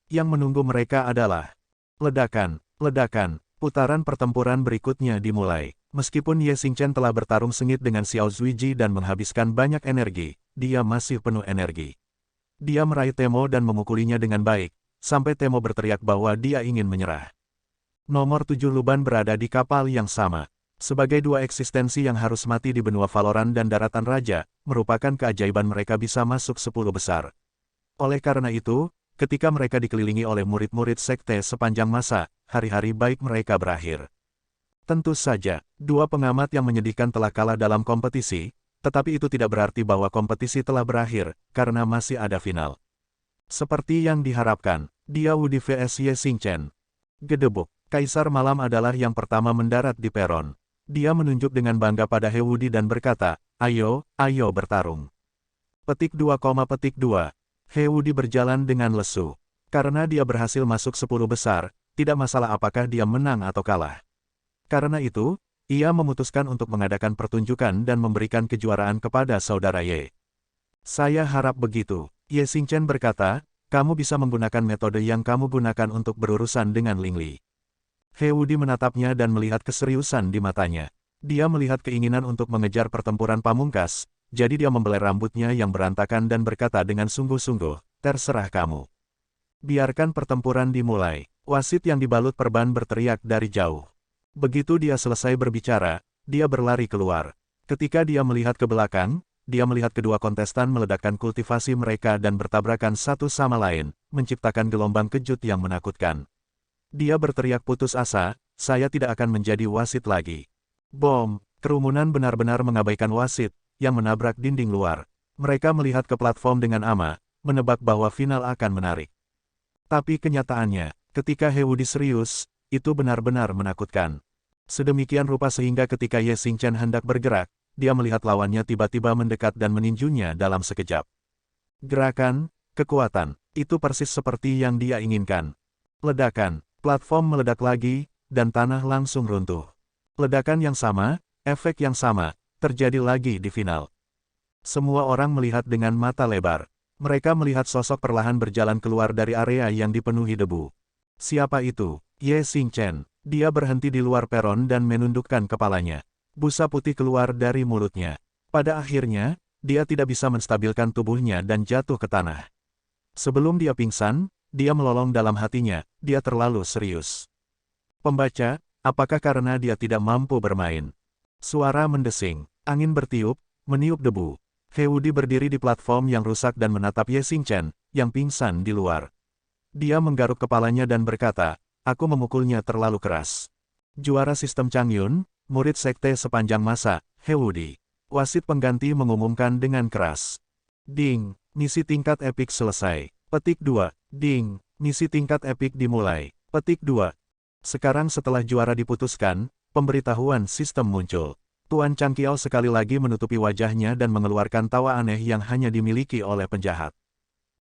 Yang menunggu mereka adalah ledakan, ledakan. Putaran pertempuran berikutnya dimulai. Meskipun Ye Xingchen telah bertarung sengit dengan Xiao Zuiji dan menghabiskan banyak energi, dia masih penuh energi. Dia meraih Temo dan memukulinya dengan baik, sampai Temo berteriak bahwa dia ingin menyerah. Nomor 7 Luban berada di kapal yang sama. Sebagai dua eksistensi yang harus mati di benua Valoran dan Daratan Raja, merupakan keajaiban mereka bisa masuk 10 besar. Oleh karena itu, ketika mereka dikelilingi oleh murid-murid sekte sepanjang masa, hari-hari baik mereka berakhir. Tentu saja, dua pengamat yang menyedihkan telah kalah dalam kompetisi, tetapi itu tidak berarti bahwa kompetisi telah berakhir, karena masih ada final. Seperti yang diharapkan, Dia Wudi vs Ye Xingchen. Gedebuk, Kaisar Malam adalah yang pertama mendarat di peron. Dia menunjuk dengan bangga pada He Wudi dan berkata, ayo, ayo bertarung. Petik 2, petik 2. He Wudi berjalan dengan lesu. Karena dia berhasil masuk 10 besar, tidak masalah apakah dia menang atau kalah. Karena itu, ia memutuskan untuk mengadakan pertunjukan dan memberikan kejuaraan kepada saudara Ye. Saya harap begitu, Ye Xingchen berkata, kamu bisa menggunakan metode yang kamu gunakan untuk berurusan dengan Ling Li. He Wudi menatapnya dan melihat keseriusan di matanya. Dia melihat keinginan untuk mengejar pertempuran pamungkas, jadi dia membelai rambutnya yang berantakan dan berkata dengan sungguh-sungguh, terserah kamu. Biarkan pertempuran dimulai. Wasit yang dibalut perban berteriak dari jauh. Begitu dia selesai berbicara, dia berlari keluar. Ketika dia melihat ke belakang, dia melihat kedua kontestan meledakkan kultivasi mereka dan bertabrakan satu sama lain, menciptakan gelombang kejut yang menakutkan. Dia berteriak putus asa, saya tidak akan menjadi wasit lagi. Bom, kerumunan benar-benar mengabaikan wasit, yang menabrak dinding luar. Mereka melihat ke platform dengan ama, menebak bahwa final akan menarik. Tapi kenyataannya, ketika He Wudi serius, itu benar-benar menakutkan. Sedemikian rupa sehingga ketika Ye Xingchen hendak bergerak, dia melihat lawannya tiba-tiba mendekat dan meninjunya dalam sekejap. Gerakan, kekuatan, itu persis seperti yang dia inginkan. Ledakan. Platform meledak lagi, dan tanah langsung runtuh. Ledakan yang sama, efek yang sama, terjadi lagi di final. Semua orang melihat dengan mata lebar. Mereka melihat sosok perlahan berjalan keluar dari area yang dipenuhi debu. Siapa itu? Ye Xingchen. Dia berhenti di luar peron dan menundukkan kepalanya. Busa putih keluar dari mulutnya. Pada akhirnya, dia tidak bisa menstabilkan tubuhnya dan jatuh ke tanah. Sebelum dia pingsan, dia melolong dalam hatinya, dia terlalu serius. Pembaca, apakah karena dia tidak mampu bermain? Suara mendesing, angin bertiup, meniup debu. He Wudi berdiri di platform yang rusak dan menatap Ye Xingchen, yang pingsan di luar. Dia menggaruk kepalanya dan berkata, aku memukulnya terlalu keras. Juara sistem Changyun, murid sekte sepanjang masa, He Wudi. Wasit pengganti mengumumkan dengan keras. Ding, misi tingkat epik selesai. Petik 2. Ding, misi tingkat epik dimulai. Petik 2. Sekarang setelah juara diputuskan, pemberitahuan sistem muncul. Tuan Chang Qiao sekali lagi menutupi wajahnya dan mengeluarkan tawa aneh yang hanya dimiliki oleh penjahat.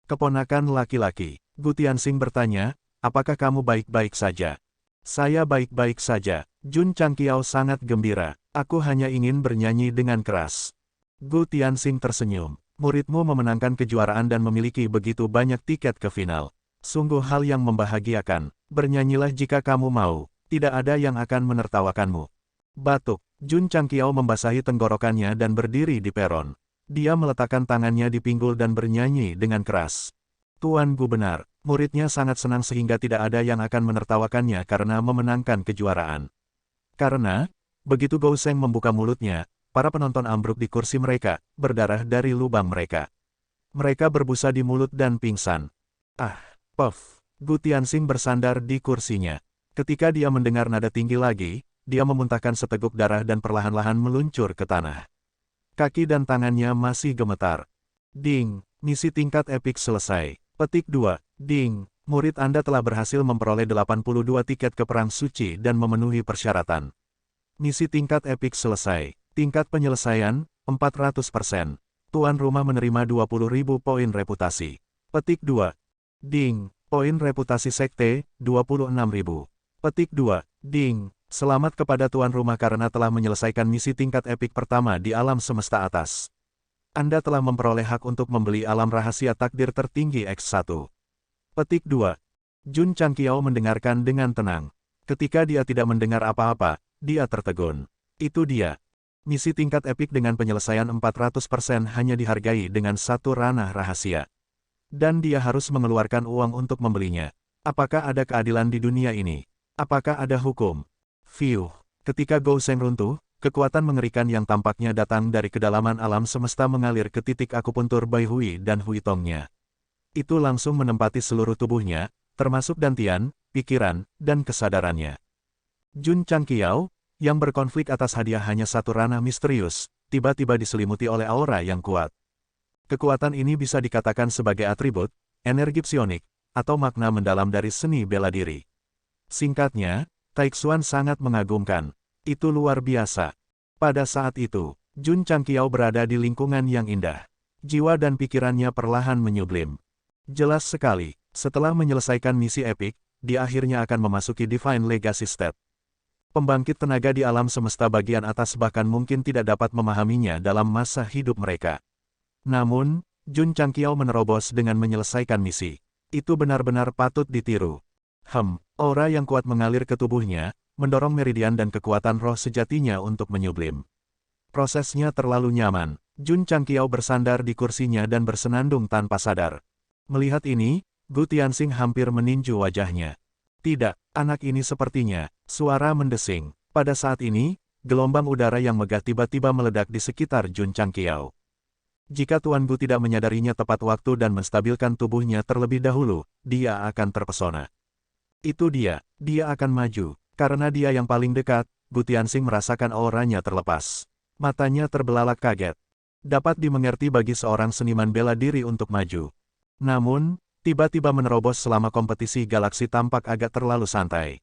Keponakan laki-laki, Gu Tianxing bertanya, apakah kamu baik-baik saja? Saya baik-baik saja. Jun Chang Qiao sangat gembira. Aku hanya ingin bernyanyi dengan keras. Gu Tianxing tersenyum. Muridmu memenangkan kejuaraan dan memiliki begitu banyak tiket ke final. Sungguh hal yang membahagiakan. Bernyanyilah jika kamu mau. Tidak ada yang akan menertawakanmu. Batuk. Jun Chang Qiao membasahi tenggorokannya dan berdiri di peron. Dia meletakkan tangannya di pinggul dan bernyanyi dengan keras. Tuan Gu benar. Muridnya sangat senang sehingga tidak ada yang akan menertawakannya karena memenangkan kejuaraan. Karena, begitu Gou Sheng membuka mulutnya, para penonton ambruk di kursi mereka, berdarah dari lubang mereka. Mereka berbusa di mulut dan pingsan. Ah, puff. Gu Tianxing bersandar di kursinya. Ketika dia mendengar nada tinggi lagi, dia memuntahkan seteguk darah dan perlahan-lahan meluncur ke tanah. Kaki dan tangannya masih gemetar. Ding, misi tingkat epik selesai. Petik 2. Ding, murid Anda telah berhasil memperoleh 82 tiket ke Perang Suci dan memenuhi persyaratan. Misi tingkat epik selesai. Tingkat penyelesaian, 400%. Tuan rumah menerima 20.000 poin reputasi. Petik 2. Ding, poin reputasi sekte, 26.000. Petik 2. Ding, selamat kepada tuan rumah karena telah menyelesaikan misi tingkat epik pertama di alam semesta atas. Anda telah memperoleh hak untuk membeli alam rahasia takdir tertinggi X1. Petik 2. Jun Changqiao mendengarkan dengan tenang. Ketika dia tidak mendengar apa-apa, dia tertegun. Itu dia. Misi tingkat epik dengan penyelesaian 400% hanya dihargai dengan satu ranah rahasia. Dan dia harus mengeluarkan uang untuk membelinya. Apakah ada keadilan di dunia ini? Apakah ada hukum? Fiuh. Ketika Gou Sheng runtuh, kekuatan mengerikan yang tampaknya datang dari kedalaman alam semesta mengalir ke titik akupuntur Bai Hui dan Hui Tongnya. Itu langsung menempati seluruh tubuhnya, termasuk dantian, pikiran, dan kesadarannya. Jun Changqiao, yang berkonflik atas hadiah hanya satu ranah misterius, tiba-tiba diselimuti oleh aura yang kuat. Kekuatan ini bisa dikatakan sebagai atribut, energi psionik, atau makna mendalam dari seni bela diri. Singkatnya, Taixuan sangat mengagumkan. Itu luar biasa. Pada saat itu, Jun Changqiao berada di lingkungan yang indah. Jiwa dan pikirannya perlahan menyublim. Jelas sekali, setelah menyelesaikan misi epik, dia akhirnya akan memasuki Divine Legacy State. Pembangkit tenaga di alam semesta bagian atas bahkan mungkin tidak dapat memahaminya dalam masa hidup mereka. Namun, Jun Changqiao menerobos dengan menyelesaikan misi. Itu benar-benar patut ditiru. Aura yang kuat mengalir ke tubuhnya, mendorong meridian dan kekuatan roh sejatinya untuk menyublim. Prosesnya terlalu nyaman. Jun Changqiao bersandar di kursinya dan bersenandung tanpa sadar. Melihat ini, Gu Tianxing hampir meninju wajahnya. Tidak, anak ini sepertinya, suara mendesing. Pada saat ini, gelombang udara yang megah tiba-tiba meledak di sekitar Jun Changqiao. Jika Tuan Gu tidak menyadarinya tepat waktu dan menstabilkan tubuhnya terlebih dahulu, dia akan terpesona. Itu dia akan maju. Karena dia yang paling dekat, Gu Tianxing merasakan auranya terlepas. Matanya terbelalak kaget. Dapat dimengerti bagi seorang seniman bela diri untuk maju. Namun, tiba-tiba menerobos selama kompetisi galaksi tampak agak terlalu santai.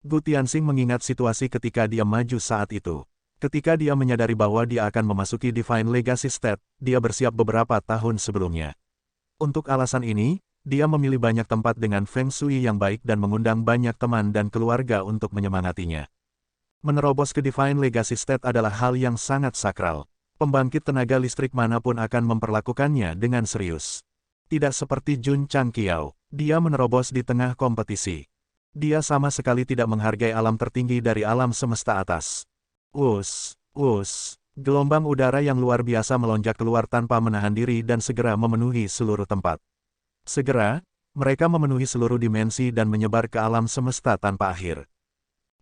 Gu Tianxing mengingat situasi ketika dia maju saat itu. Ketika dia menyadari bahwa dia akan memasuki Divine Legacy State, dia bersiap beberapa tahun sebelumnya. Untuk alasan ini, dia memilih banyak tempat dengan Feng Shui yang baik dan mengundang banyak teman dan keluarga untuk menyemangatinya. Menerobos ke Divine Legacy State adalah hal yang sangat sakral. Pembangkit tenaga listrik manapun akan memperlakukannya dengan serius. Tidak seperti Jun Changqiao, dia menerobos di tengah kompetisi. Dia sama sekali tidak menghargai alam tertinggi dari alam semesta atas. Gelombang udara yang luar biasa melonjak keluar tanpa menahan diri dan segera memenuhi seluruh tempat. Segera, mereka memenuhi seluruh dimensi dan menyebar ke alam semesta tanpa akhir.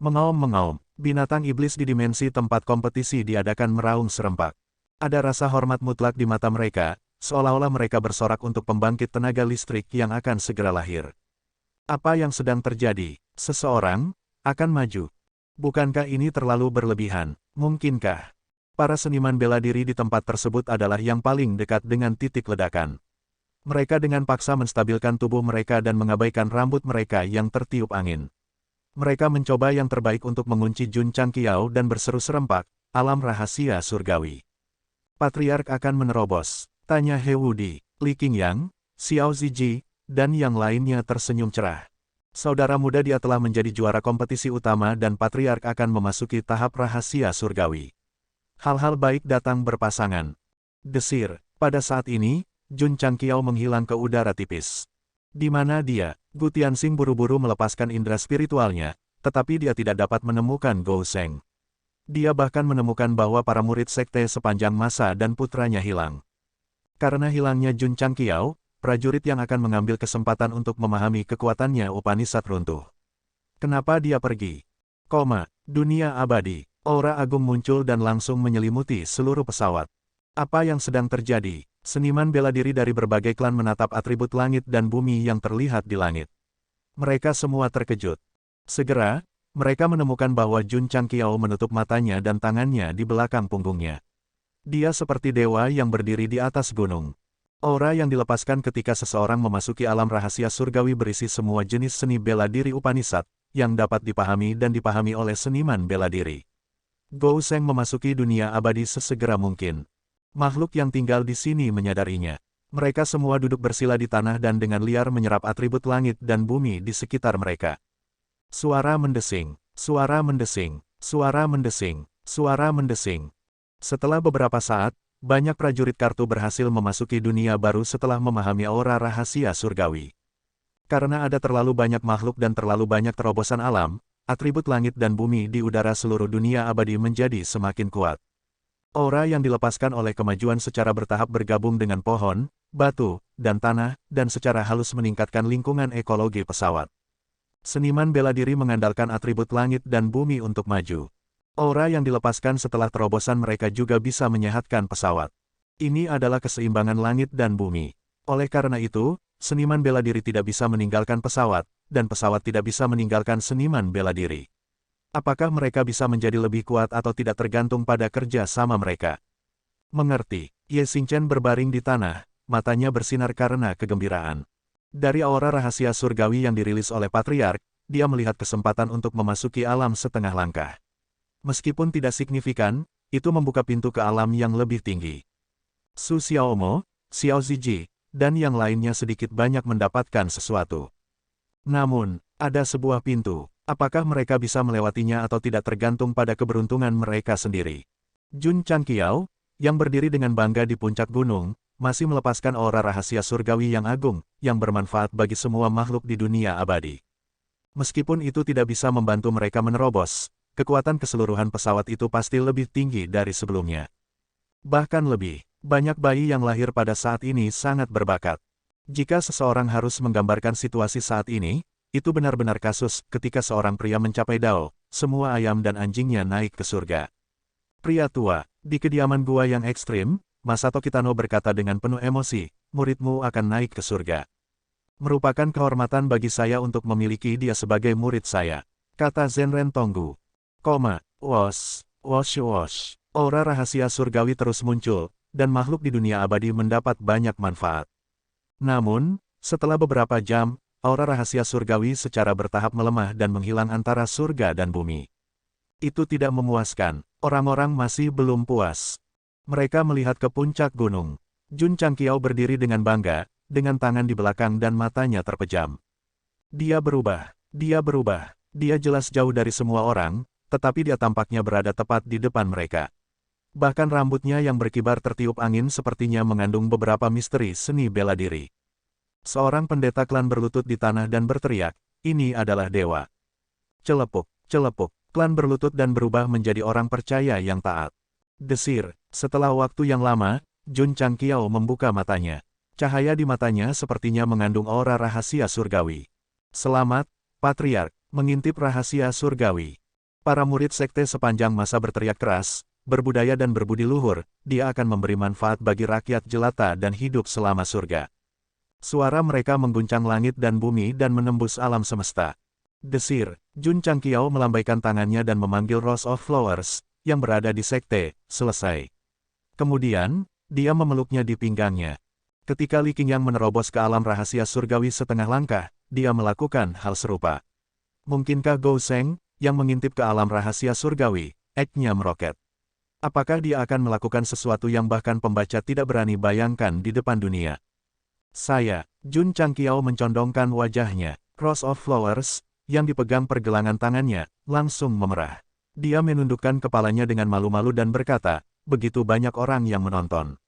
Mengaum-mengaum, binatang iblis di dimensi tempat kompetisi diadakan meraung serempak. Ada rasa hormat mutlak di mata mereka, seolah-olah mereka bersorak untuk pembangkit tenaga listrik yang akan segera lahir. Apa yang sedang terjadi? Seseorang akan maju. Bukankah ini terlalu berlebihan? Mungkinkah para seniman bela diri di tempat tersebut adalah yang paling dekat dengan titik ledakan? Mereka dengan paksa menstabilkan tubuh mereka dan mengabaikan rambut mereka yang tertiup angin. Mereka mencoba yang terbaik untuk mengunci Jun Changqiao dan berseru serempak, alam rahasia surgawi. Patriark akan menerobos, tanya He Wudi, Li Qingyang, Xiao Ziji, dan yang lainnya tersenyum cerah. Saudara muda dia telah menjadi juara kompetisi utama dan Patriark akan memasuki tahap rahasia surgawi. Hal-hal baik datang berpasangan. Desir, pada saat ini, Jun Changqiao menghilang ke udara tipis. Di mana dia? Gu Tianxing buru-buru melepaskan indera spiritualnya, tetapi dia tidak dapat menemukan Gou Sheng. Dia bahkan menemukan bahwa para murid sekte sepanjang masa dan putranya hilang. Karena hilangnya Jun Changqiao, prajurit yang akan mengambil kesempatan untuk memahami kekuatannya Upanishad runtuh. Kenapa dia pergi? Dunia abadi. Aura agung muncul dan langsung menyelimuti seluruh pesawat. Apa yang sedang terjadi? Seniman bela diri dari berbagai klan menatap atribut langit dan bumi yang terlihat di langit. Mereka semua terkejut. Segera, mereka menemukan bahwa Jun Changqiao menutup matanya dan tangannya di belakang punggungnya. Dia seperti dewa yang berdiri di atas gunung. Aura yang dilepaskan ketika seseorang memasuki alam rahasia surgawi berisi semua jenis seni bela diri Upanishad, yang dapat dipahami dan dipahami oleh seniman bela diri. Gou Sheng memasuki dunia abadi sesegera mungkin. Makhluk yang tinggal di sini menyadarinya. Mereka semua duduk bersila di tanah dan dengan liar menyerap atribut langit dan bumi di sekitar mereka. Suara mendesing, suara mendesing, suara mendesing, suara mendesing. Setelah beberapa saat, banyak prajurit kartu berhasil memasuki dunia baru setelah memahami aura rahasia surgawi. Karena ada terlalu banyak makhluk dan terlalu banyak terobosan alam, atribut langit dan bumi di udara seluruh dunia abadi menjadi semakin kuat. Aura yang dilepaskan oleh kemajuan secara bertahap bergabung dengan pohon, batu, dan tanah, dan secara halus meningkatkan lingkungan ekologi pesawat. Seniman bela diri mengandalkan atribut langit dan bumi untuk maju. Aura yang dilepaskan setelah terobosan mereka juga bisa menyehatkan pesawat. Ini adalah keseimbangan langit dan bumi. Oleh karena itu, seniman bela diri tidak bisa meninggalkan pesawat, dan pesawat tidak bisa meninggalkan seniman bela diri. Apakah mereka bisa menjadi lebih kuat atau tidak tergantung pada kerja sama mereka. Mengerti, Ye Xingchen berbaring di tanah, matanya bersinar karena kegembiraan. Dari aura rahasia surgawi yang dirilis oleh Patriark, dia melihat kesempatan untuk memasuki alam setengah langkah. Meskipun tidak signifikan, itu membuka pintu ke alam yang lebih tinggi. Su Xiaomo, Xiao Ziji, dan yang lainnya sedikit banyak mendapatkan sesuatu. Namun, ada sebuah pintu. Apakah mereka bisa melewatinya atau tidak tergantung pada keberuntungan mereka sendiri. Jun Changqiao, yang berdiri dengan bangga di puncak gunung, masih melepaskan aura rahasia surgawi yang agung, yang bermanfaat bagi semua makhluk di dunia abadi. Meskipun itu tidak bisa membantu mereka menerobos, kekuatan keseluruhan pesawat itu pasti lebih tinggi dari sebelumnya. Bahkan lebih, banyak bayi yang lahir pada saat ini sangat berbakat. Jika seseorang harus menggambarkan situasi saat ini, itu benar-benar kasus ketika seorang pria mencapai Dao, semua ayam dan anjingnya naik ke surga. Pria tua, di kediaman gua yang ekstrim, Masato Kitano berkata dengan penuh emosi, muridmu akan naik ke surga. Merupakan kehormatan bagi saya untuk memiliki dia sebagai murid saya, kata Zenren Tonggu. Wosh, wosh wosh. Aura rahasia surgawi terus muncul, dan makhluk di dunia abadi mendapat banyak manfaat. Namun, setelah beberapa jam, aura rahasia surgawi secara bertahap melemah dan menghilang antara surga dan bumi. Itu tidak memuaskan, orang-orang masih belum puas. Mereka melihat ke puncak gunung. Jun Changqiao berdiri dengan bangga, dengan tangan di belakang dan matanya terpejam. Dia berubah, dia jelas jauh dari semua orang, tetapi dia tampaknya berada tepat di depan mereka. Bahkan rambutnya yang berkibar tertiup angin sepertinya mengandung beberapa misteri seni bela diri. Seorang pendeta klan berlutut di tanah dan berteriak, ini adalah dewa. Celepuk, celepuk, klan berlutut dan berubah menjadi orang percaya yang taat. Desir, setelah waktu yang lama, Jun Changqiao membuka matanya. Cahaya di matanya sepertinya mengandung aura rahasia surgawi. Selamat, Patriark, mengintip rahasia surgawi. Para murid sekte sepanjang masa berteriak keras, berbudaya dan berbudi luhur, dia akan memberi manfaat bagi rakyat jelata dan hidup selama surga. Suara mereka mengguncang langit dan bumi dan menembus alam semesta. Desir, Jun Changqiao melambaikan tangannya dan memanggil Rose of Flowers, yang berada di sekte, selesai. Kemudian, dia memeluknya di pinggangnya. Ketika Li Qingyang menerobos ke alam rahasia surgawi setengah langkah, dia melakukan hal serupa. Mungkinkah Gou Sheng, yang mengintip ke alam rahasia surgawi, Ek-nya meroket. Apakah dia akan melakukan sesuatu yang bahkan pembaca tidak berani bayangkan di depan dunia? Saya, Jun Changqiao mencondongkan wajahnya. Rose of Flowers, yang dipegang pergelangan tangannya, langsung memerah. Dia menundukkan kepalanya dengan malu-malu dan berkata, begitu banyak orang yang menonton.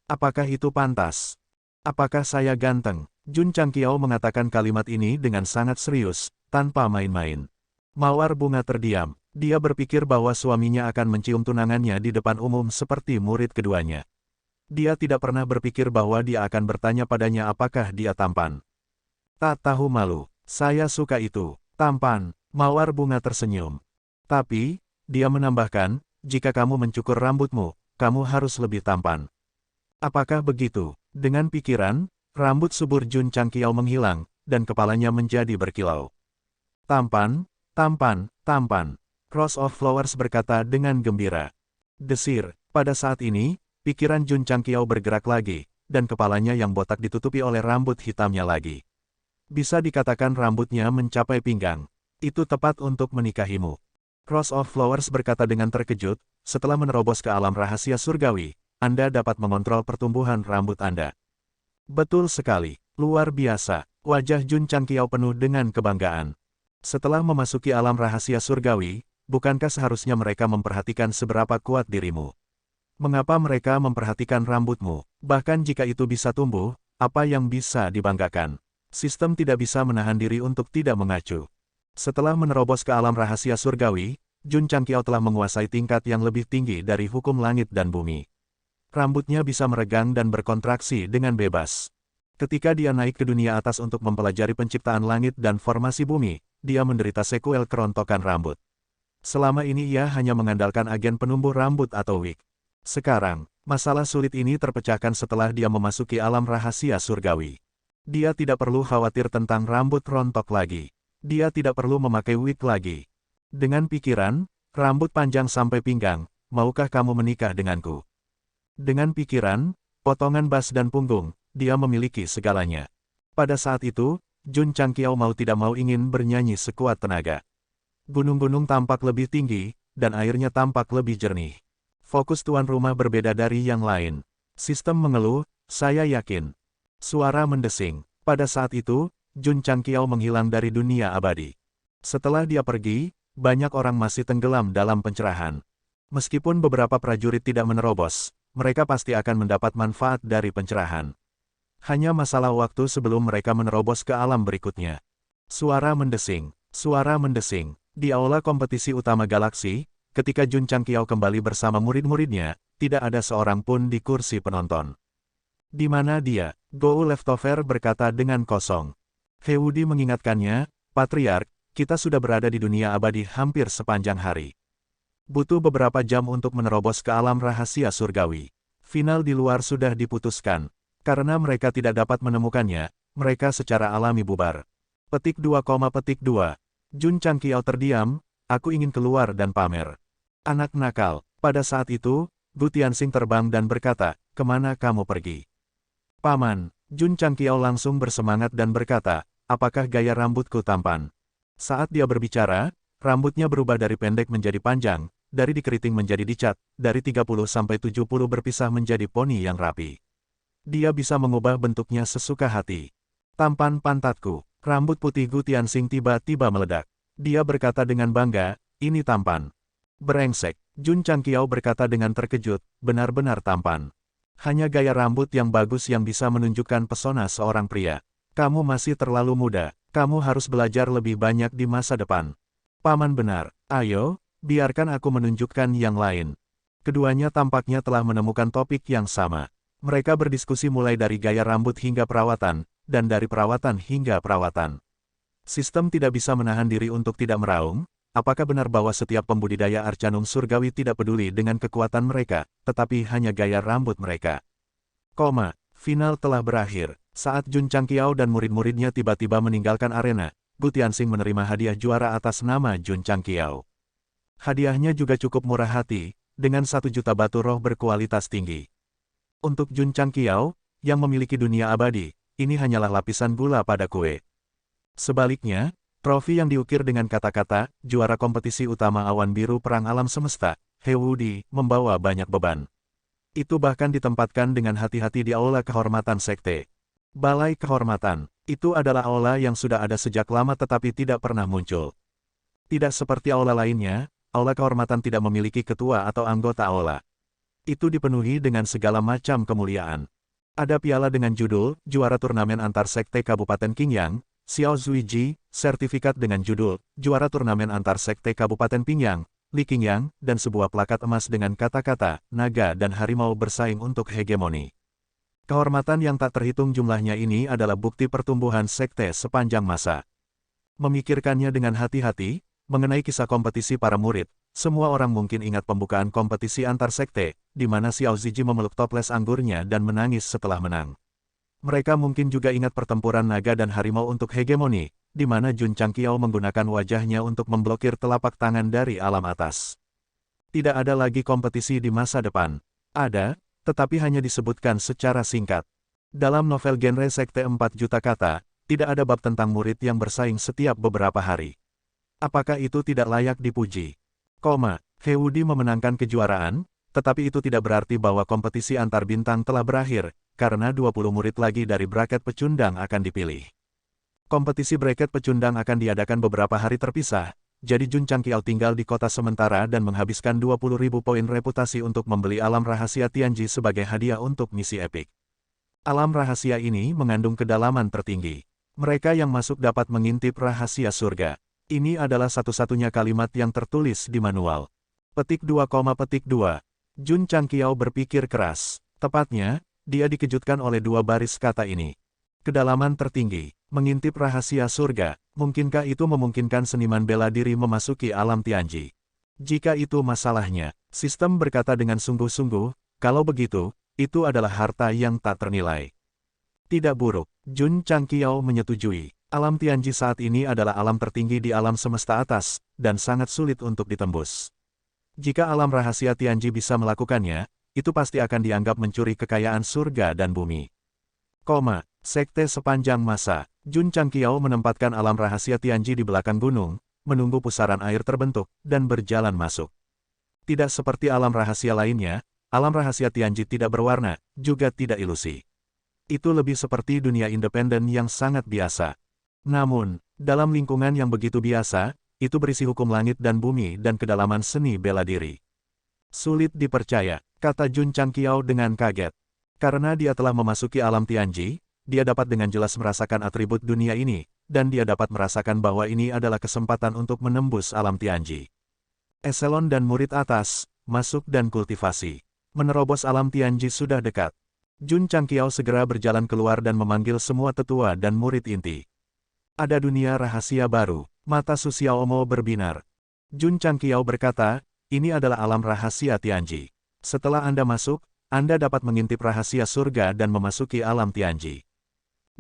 Apakah itu pantas? Apakah saya ganteng? Jun Changqiao mengatakan kalimat ini dengan sangat serius, tanpa main-main. Mawar bunga terdiam. Dia berpikir bahwa suaminya akan mencium tunangannya di depan umum seperti murid keduanya. Dia tidak pernah berpikir bahwa dia akan bertanya padanya apakah dia tampan. Tak tahu malu, saya suka itu, tampan, mawar bunga tersenyum. Tapi, dia menambahkan, jika kamu mencukur rambutmu, kamu harus lebih tampan. Apakah begitu? Dengan pikiran, rambut subur Jun Changqiao menghilang, dan kepalanya menjadi berkilau. Tampan, tampan, tampan. Rose of Flowers berkata dengan gembira. Desir, pada saat ini, pikiran Jun Changqiao bergerak lagi, dan kepalanya yang botak ditutupi oleh rambut hitamnya lagi. Bisa dikatakan rambutnya mencapai pinggang. Itu tepat untuk menikahimu. Rose of Flowers berkata dengan terkejut, setelah menerobos ke alam rahasia surgawi, Anda dapat mengontrol pertumbuhan rambut Anda. Betul sekali, luar biasa. Wajah Jun Changqiao penuh dengan kebanggaan. Setelah memasuki alam rahasia surgawi, bukankah seharusnya mereka memperhatikan seberapa kuat dirimu? Mengapa mereka memperhatikan rambutmu? Bahkan jika itu bisa tumbuh, apa yang bisa dibanggakan? Sistem tidak bisa menahan diri untuk tidak mengacu. Setelah menerobos ke alam rahasia surgawi, Jun Changqiao telah menguasai tingkat yang lebih tinggi dari hukum langit dan bumi. Rambutnya bisa meregang dan berkontraksi dengan bebas. Ketika dia naik ke dunia atas untuk mempelajari penciptaan langit dan formasi bumi, dia menderita sekuel kerontokan rambut. Selama ini ia hanya mengandalkan agen penumbuh rambut atau wig. Sekarang, masalah sulit ini terpecahkan setelah dia memasuki alam rahasia surgawi. Dia tidak perlu khawatir tentang rambut rontok lagi. Dia tidak perlu memakai wig lagi. Dengan pikiran, rambut panjang sampai pinggang, maukah kamu menikah denganku? Dengan pikiran, potongan bas dan punggung, dia memiliki segalanya. Pada saat itu, Jun Changqiao mau tidak mau ingin bernyanyi sekuat tenaga. Gunung-gunung tampak lebih tinggi, dan airnya tampak lebih jernih. Fokus tuan rumah berbeda dari yang lain. Sistem mengeluh, saya yakin. Suara mendesing. Pada saat itu, Jun Changqiao menghilang dari dunia abadi. Setelah dia pergi, banyak orang masih tenggelam dalam pencerahan. Meskipun beberapa prajurit tidak menerobos, mereka pasti akan mendapat manfaat dari pencerahan. Hanya masalah waktu sebelum mereka menerobos ke alam berikutnya. Suara mendesing, suara mendesing. Di aula kompetisi utama galaksi, ketika Jun Changqiao kembali bersama murid-muridnya, tidak ada seorang pun di kursi penonton. Di mana dia? Gou Leftover berkata dengan kosong. Heudi mengingatkannya, Patriark, kita sudah berada di dunia abadi hampir sepanjang hari. Butuh beberapa jam untuk menerobos ke alam rahasia surgawi. Final di luar sudah diputuskan. Karena mereka tidak dapat menemukannya, mereka secara alami bubar. Petik 2, petik 2. Jun Changqiao terdiam, aku ingin keluar dan pamer. Anak nakal. Pada saat itu, Gu Tianxing terbang dan berkata, kemana kamu pergi? Paman, Jun Changqiao langsung bersemangat dan berkata, apakah gaya rambutku tampan? Saat dia berbicara, rambutnya berubah dari pendek menjadi panjang, dari dikeriting menjadi dicat, dari 30 sampai 70 berpisah menjadi poni yang rapi. Dia bisa mengubah bentuknya sesuka hati. Tampan pantatku, rambut putih Gu Tianxing tiba-tiba meledak. Dia berkata dengan bangga, ini tampan. Brengsek, Jun Changqiao berkata dengan terkejut, benar-benar tampan. Hanya gaya rambut yang bagus yang bisa menunjukkan pesona seorang pria. Kamu masih terlalu muda, kamu harus belajar lebih banyak di masa depan. Paman benar, ayo, biarkan aku menunjukkan yang lain. Keduanya tampaknya telah menemukan topik yang sama. Mereka berdiskusi mulai dari gaya rambut hingga perawatan, dan dari perawatan hingga perawatan. Sistem tidak bisa menahan diri untuk tidak meraung, apakah benar bahwa setiap pembudidaya arcanum surgawi tidak peduli dengan kekuatan mereka, tetapi hanya gaya rambut mereka. Final telah berakhir. Saat Jun Changqiao dan murid-muridnya tiba-tiba meninggalkan arena, Gu Tianxing menerima hadiah juara atas nama Jun Changqiao. Hadiahnya juga cukup murah hati, dengan 1 juta batu roh berkualitas tinggi. Untuk Jun Changqiao, yang memiliki dunia abadi, ini hanyalah lapisan gula pada kue. Sebaliknya, trofi yang diukir dengan kata-kata, juara kompetisi utama awan biru perang alam semesta, Heudi, membawa banyak beban. Itu bahkan ditempatkan dengan hati-hati di aula kehormatan sekte. Balai kehormatan, itu adalah aula yang sudah ada sejak lama tetapi tidak pernah muncul. Tidak seperti aula lainnya, aula kehormatan tidak memiliki ketua atau anggota aula. Itu dipenuhi dengan segala macam kemuliaan. Ada piala dengan judul, juara turnamen antar sekte Kabupaten Qingyang, Xiao Zuiji, sertifikat dengan judul, juara turnamen antar sekte Kabupaten Qingyang, Li Qingyang, dan sebuah plakat emas dengan kata-kata, naga dan harimau bersaing untuk hegemoni. Kehormatan yang tak terhitung jumlahnya ini adalah bukti pertumbuhan sekte sepanjang masa. Memikirkannya dengan hati-hati, mengenai kisah kompetisi para murid, semua orang mungkin ingat pembukaan kompetisi antar sekte, di mana Xiao Ziji memeluk toples anggurnya dan menangis setelah menang. Mereka mungkin juga ingat pertempuran naga dan harimau untuk hegemoni, di mana Jun Changqiao menggunakan wajahnya untuk memblokir telapak tangan dari alam atas. Tidak ada lagi kompetisi di masa depan. Ada, tetapi hanya disebutkan secara singkat. Dalam novel genre sekte 4 juta kata, tidak ada bab tentang murid yang bersaing setiap beberapa hari. Apakah itu tidak layak dipuji? Heudi memenangkan kejuaraan, tetapi itu tidak berarti bahwa kompetisi antar bintang telah berakhir, karena 20 murid lagi dari bracket pecundang akan dipilih. Kompetisi bracket pecundang akan diadakan beberapa hari terpisah, jadi Jun Changqiao tinggal di kota sementara dan menghabiskan 20.000 poin reputasi untuk membeli alam rahasia Tianji sebagai hadiah untuk misi epik. Alam rahasia ini mengandung kedalaman tertinggi. Mereka yang masuk dapat mengintip rahasia surga. Ini adalah satu-satunya kalimat yang tertulis di manual. Petik 2, petik 2. Jun Changqiao berpikir keras. Tepatnya, dia dikejutkan oleh dua baris kata ini. Kedalaman tertinggi, mengintip rahasia surga, mungkinkah itu memungkinkan seniman bela diri memasuki alam Tianji? Jika itu masalahnya, sistem berkata dengan sungguh-sungguh, kalau begitu, itu adalah harta yang tak ternilai. Tidak buruk, Jun Changqiao menyetujui. Alam Tianji saat ini adalah alam tertinggi di alam semesta atas, dan sangat sulit untuk ditembus. Jika alam rahasia Tianji bisa melakukannya, itu pasti akan dianggap mencuri kekayaan surga dan bumi. Sekte sepanjang masa, Jun Changqiao menempatkan alam rahasia Tianji di belakang gunung, menunggu pusaran air terbentuk, dan berjalan masuk. Tidak seperti alam rahasia lainnya, alam rahasia Tianji tidak berwarna, juga tidak ilusi. Itu lebih seperti dunia independen yang sangat biasa. Namun, dalam lingkungan yang begitu biasa, itu berisi hukum langit dan bumi dan kedalaman seni bela diri. Sulit dipercaya, kata Jun Changqiao dengan kaget. Karena dia telah memasuki alam Tianji, dia dapat dengan jelas merasakan atribut dunia ini, dan dia dapat merasakan bahwa ini adalah kesempatan untuk menembus alam Tianji. Eselon dan murid atas, masuk dan kultivasi. Menerobos alam Tianji sudah dekat. Jun Changqiao segera berjalan keluar dan memanggil semua tetua dan murid inti. Ada dunia rahasia baru, mata Su Xiaomo berbinar. Jun Changqiao berkata, ini adalah alam rahasia Tianji. Setelah Anda masuk, Anda dapat mengintip rahasia surga dan memasuki alam Tianji.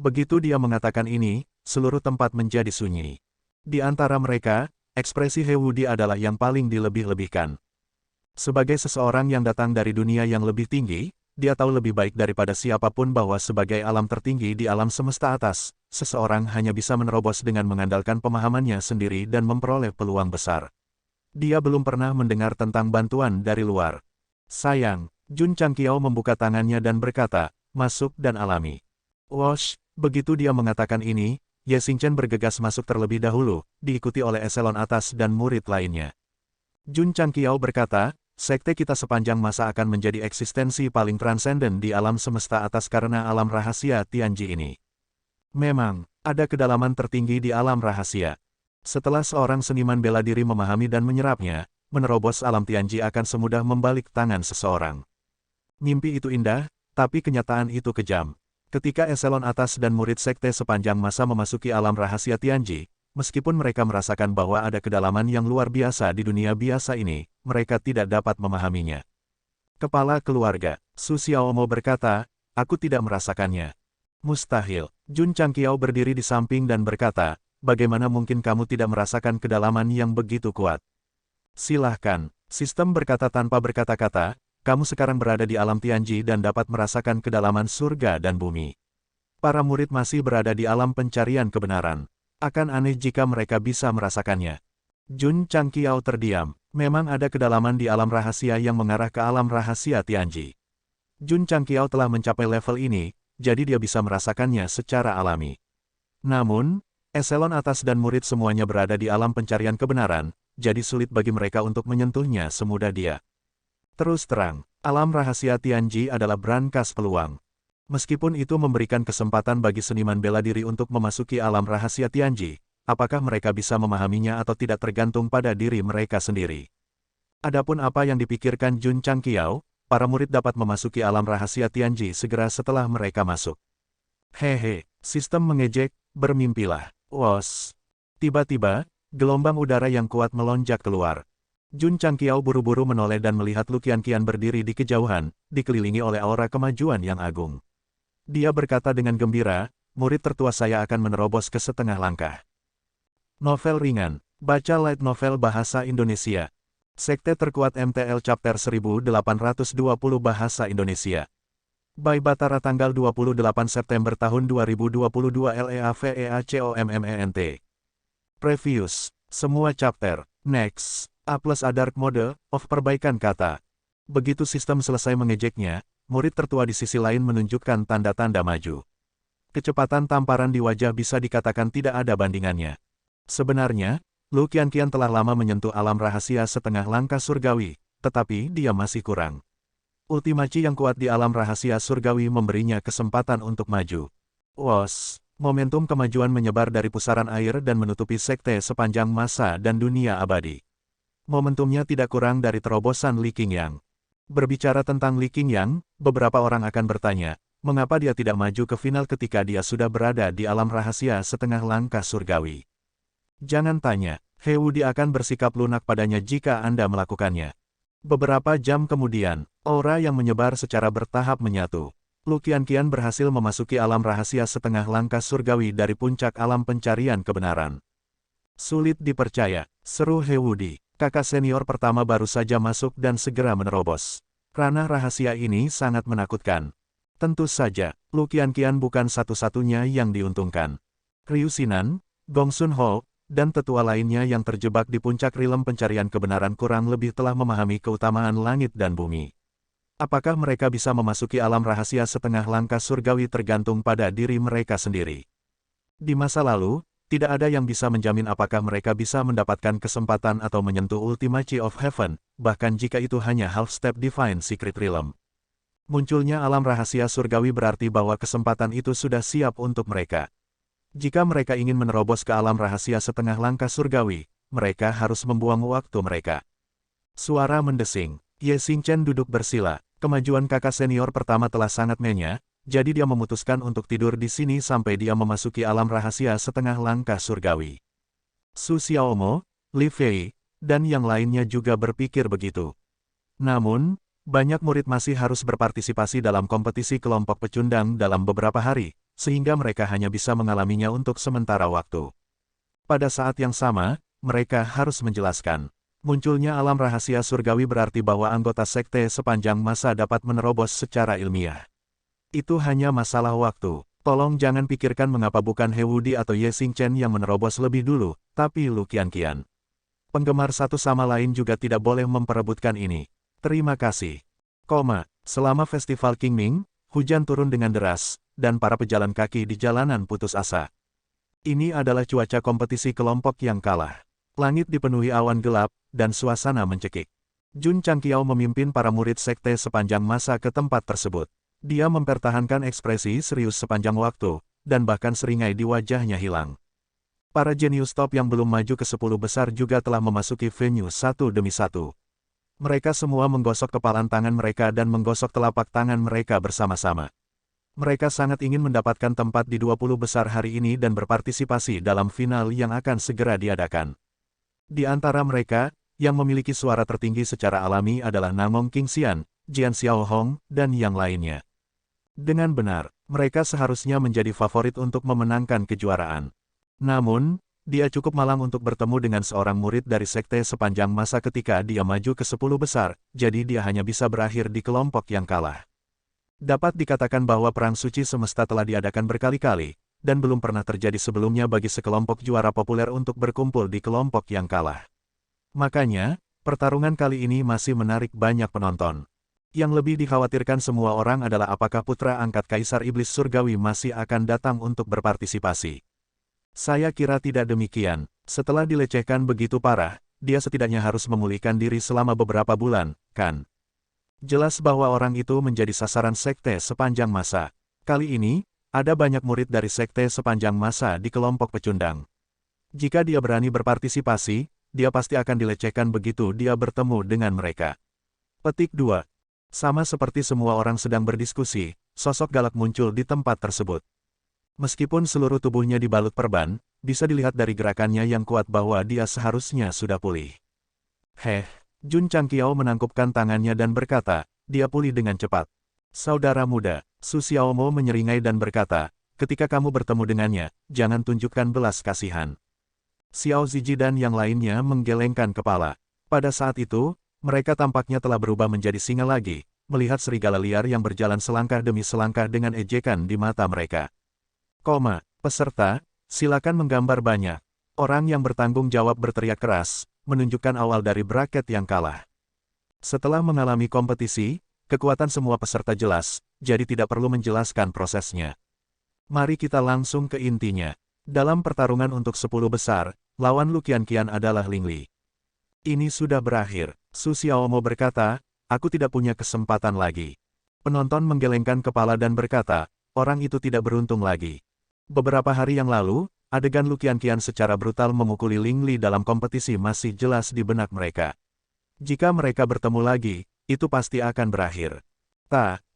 Begitu dia mengatakan ini, seluruh tempat menjadi sunyi. Di antara mereka, ekspresi Heudi adalah yang paling dilebih-lebihkan. Sebagai seseorang yang datang dari dunia yang lebih tinggi, dia tahu lebih baik daripada siapapun bahwa sebagai alam tertinggi di alam semesta atas, seseorang hanya bisa menerobos dengan mengandalkan pemahamannya sendiri dan memperoleh peluang besar. Dia belum pernah mendengar tentang bantuan dari luar. Sayang, Jun Changqiao membuka tangannya dan berkata, masuk dan alami. Wosh, begitu dia mengatakan ini, Ye Xingchen bergegas masuk terlebih dahulu, diikuti oleh eselon atas dan murid lainnya. Jun Changqiao berkata, sekte kita sepanjang masa akan menjadi eksistensi paling transenden di alam semesta atas karena alam rahasia Tianji ini. Memang, ada kedalaman tertinggi di alam rahasia. Setelah seorang seniman bela diri memahami dan menyerapnya, menerobos alam Tianji akan semudah membalik tangan seseorang. Mimpi itu indah, tapi kenyataan itu kejam. Ketika eselon atas dan murid sekte sepanjang masa memasuki alam rahasia Tianji, meskipun mereka merasakan bahwa ada kedalaman yang luar biasa di dunia biasa ini, mereka tidak dapat memahaminya. Kepala keluarga, Su Xiaomo berkata, aku tidak merasakannya. Mustahil. Jun Changqiao berdiri di samping dan berkata, bagaimana mungkin kamu tidak merasakan kedalaman yang begitu kuat? Silahkan, sistem berkata tanpa berkata-kata, kamu sekarang berada di alam Tianji dan dapat merasakan kedalaman surga dan bumi. Para murid masih berada di alam pencarian kebenaran. Akan aneh jika mereka bisa merasakannya. Jun Changqiao terdiam. Memang ada kedalaman di alam rahasia yang mengarah ke alam rahasia Tianji. Jun Changqiao telah mencapai level ini, jadi dia bisa merasakannya secara alami. Namun, eselon atas dan murid semuanya berada di alam pencarian kebenaran, jadi sulit bagi mereka untuk menyentuhnya semudah dia. Terus terang, alam rahasia Tianji adalah brankas peluang. Meskipun itu memberikan kesempatan bagi seniman bela diri untuk memasuki alam rahasia Tianji, apakah mereka bisa memahaminya atau tidak tergantung pada diri mereka sendiri. Adapun apa yang dipikirkan Jun Changqiao, para murid dapat memasuki alam rahasia Tianji segera setelah mereka masuk. Hehe, sistem mengejek, bermimpilah. Wos. Tiba-tiba, gelombang udara yang kuat melonjak keluar. Jun Changqiao buru-buru menoleh dan melihat Lu Qianqian berdiri di kejauhan, dikelilingi oleh aura kemajuan yang agung. Dia berkata dengan gembira, murid tertua saya akan menerobos ke setengah langkah. Novel ringan, baca light novel bahasa Indonesia. Sekte terkuat MTL Chapter 1820 Bahasa Indonesia. By Batara tanggal 28 September tahun 2022 LEAVEACOMMENT. Previous, semua chapter, next. A plus A dark mode of perbaikan kata. Begitu sistem selesai mengejeknya, murid tertua di sisi lain menunjukkan tanda-tanda maju. Kecepatan tamparan di wajah bisa dikatakan tidak ada bandingannya. Sebenarnya, Lu Qianqian telah lama menyentuh alam rahasia setengah langkah surgawi, tetapi dia masih kurang. Ultimachi yang kuat di alam rahasia surgawi memberinya kesempatan untuk maju. Wos, momentum kemajuan menyebar dari pusaran air dan menutupi sekte sepanjang masa dan dunia abadi. Momentumnya tidak kurang dari terobosan Li Qingyang. Berbicara tentang Li Qingyang, beberapa orang akan bertanya, mengapa dia tidak maju ke final ketika dia sudah berada di alam rahasia setengah langkah surgawi. Jangan tanya, He Wudi akan bersikap lunak padanya jika Anda melakukannya. Beberapa jam kemudian, aura yang menyebar secara bertahap menyatu. Lu Qianqian berhasil memasuki alam rahasia setengah langkah surgawi dari puncak alam pencarian kebenaran. Sulit dipercaya, seru He Wudi. Kakak senior pertama baru saja masuk dan segera menerobos. Ranah rahasia ini sangat menakutkan. Tentu saja, Lu Qianqian bukan satu-satunya yang diuntungkan. Ryu Sinan, Gong Sun Ho, dan tetua lainnya yang terjebak di puncak rilem pencarian kebenaran kurang lebih telah memahami keutamaan langit dan bumi. Apakah mereka bisa memasuki alam rahasia setengah langkah surgawi tergantung pada diri mereka sendiri. Di masa lalu, tidak ada yang bisa menjamin apakah mereka bisa mendapatkan kesempatan atau menyentuh Ultimachi of Heaven, bahkan jika itu hanya half-step Divine Secret Realm. Munculnya alam rahasia surgawi berarti bahwa kesempatan itu sudah siap untuk mereka. Jika mereka ingin menerobos ke alam rahasia setengah langkah surgawi, mereka harus membuang waktu mereka. Suara mendesing. Ye Xingchen duduk bersila. Kemajuan kakak senior pertama telah sangat menya. Jadi dia memutuskan untuk tidur di sini sampai dia memasuki alam rahasia setengah langkah surgawi. Su Xiaomo, Li Fei, dan yang lainnya juga berpikir begitu. Namun, banyak murid masih harus berpartisipasi dalam kompetisi kelompok pecundang dalam beberapa hari, sehingga mereka hanya bisa mengalaminya untuk sementara waktu. Pada saat yang sama, mereka harus menjelaskan. Munculnya alam rahasia surgawi berarti bahwa anggota sekte sepanjang masa dapat menerobos secara ilmiah. Itu hanya masalah waktu. Tolong jangan pikirkan mengapa bukan He Wudi atau Ye Xingchen yang menerobos lebih dulu, tapi Lu Qianqian. Penggemar satu sama lain juga tidak boleh memperebutkan ini. Terima kasih. Selama festival Qingming, hujan turun dengan deras, dan para pejalan kaki di jalanan putus asa. Ini adalah cuaca kompetisi kelompok yang kalah. Langit dipenuhi awan gelap, dan suasana mencekik. Jun Changqiao memimpin para murid sekte sepanjang masa ke tempat tersebut. Dia mempertahankan ekspresi serius sepanjang waktu, dan bahkan seringai di wajahnya hilang. Para jenius top yang belum maju ke 10 besar juga telah memasuki venue satu demi satu. Mereka semua menggosok kepalan tangan mereka dan menggosok telapak tangan mereka bersama-sama. Mereka sangat ingin mendapatkan tempat di 20 besar hari ini dan berpartisipasi dalam final yang akan segera diadakan. Di antara mereka, yang memiliki suara tertinggi secara alami adalah Namong Qingxian, Jian Xiaohong, dan yang lainnya. Dengan benar, mereka seharusnya menjadi favorit untuk memenangkan kejuaraan. Namun, dia cukup malang untuk bertemu dengan seorang murid dari sekte sepanjang masa ketika dia maju ke 10 besar, jadi dia hanya bisa berakhir di kelompok yang kalah. Dapat dikatakan bahwa perang suci semesta telah diadakan berkali-kali, dan belum pernah terjadi sebelumnya bagi sekelompok juara populer untuk berkumpul di kelompok yang kalah. Makanya, pertarungan kali ini masih menarik banyak penonton. Yang lebih dikhawatirkan semua orang adalah apakah putra angkat Kaisar Iblis Surgawi masih akan datang untuk berpartisipasi. Saya kira tidak demikian. Setelah dilecehkan begitu parah, dia setidaknya harus memulihkan diri selama beberapa bulan, kan? Jelas bahwa orang itu menjadi sasaran sekte sepanjang masa. Kali ini, ada banyak murid dari sekte sepanjang masa di kelompok pecundang. Jika dia berani berpartisipasi, dia pasti akan dilecehkan begitu dia bertemu dengan mereka. Petik 2. Sama seperti semua orang sedang berdiskusi, sosok galak muncul di tempat tersebut. Meskipun seluruh tubuhnya dibalut perban, bisa dilihat dari gerakannya yang kuat bahwa dia seharusnya sudah pulih. Jun Changqiao menangkupkan tangannya dan berkata, dia pulih dengan cepat. Saudara muda, Su Xiaomo menyeringai dan berkata, ketika kamu bertemu dengannya, jangan tunjukkan belas kasihan. Xiao Ziji dan yang lainnya menggelengkan kepala. Pada saat itu, mereka tampaknya telah berubah menjadi singa lagi, melihat serigala liar yang berjalan selangkah demi selangkah dengan ejekan di mata mereka. Peserta, silakan menggambar banyak. Orang yang bertanggung jawab berteriak keras, menunjukkan awal dari bracket yang kalah. Setelah mengalami kompetisi, kekuatan semua peserta jelas, jadi tidak perlu menjelaskan prosesnya. Mari kita langsung ke intinya. Dalam pertarungan untuk 10 besar, lawan Lu Qianqian adalah Ling Li. Ini sudah berakhir, Su Xiaomo berkata, aku tidak punya kesempatan lagi. Penonton menggelengkan kepala dan berkata, orang itu tidak beruntung lagi. Beberapa hari yang lalu, adegan Lu Qianqian secara brutal memukuli Ling Li dalam kompetisi masih jelas di benak mereka. Jika mereka bertemu lagi, itu pasti akan berakhir.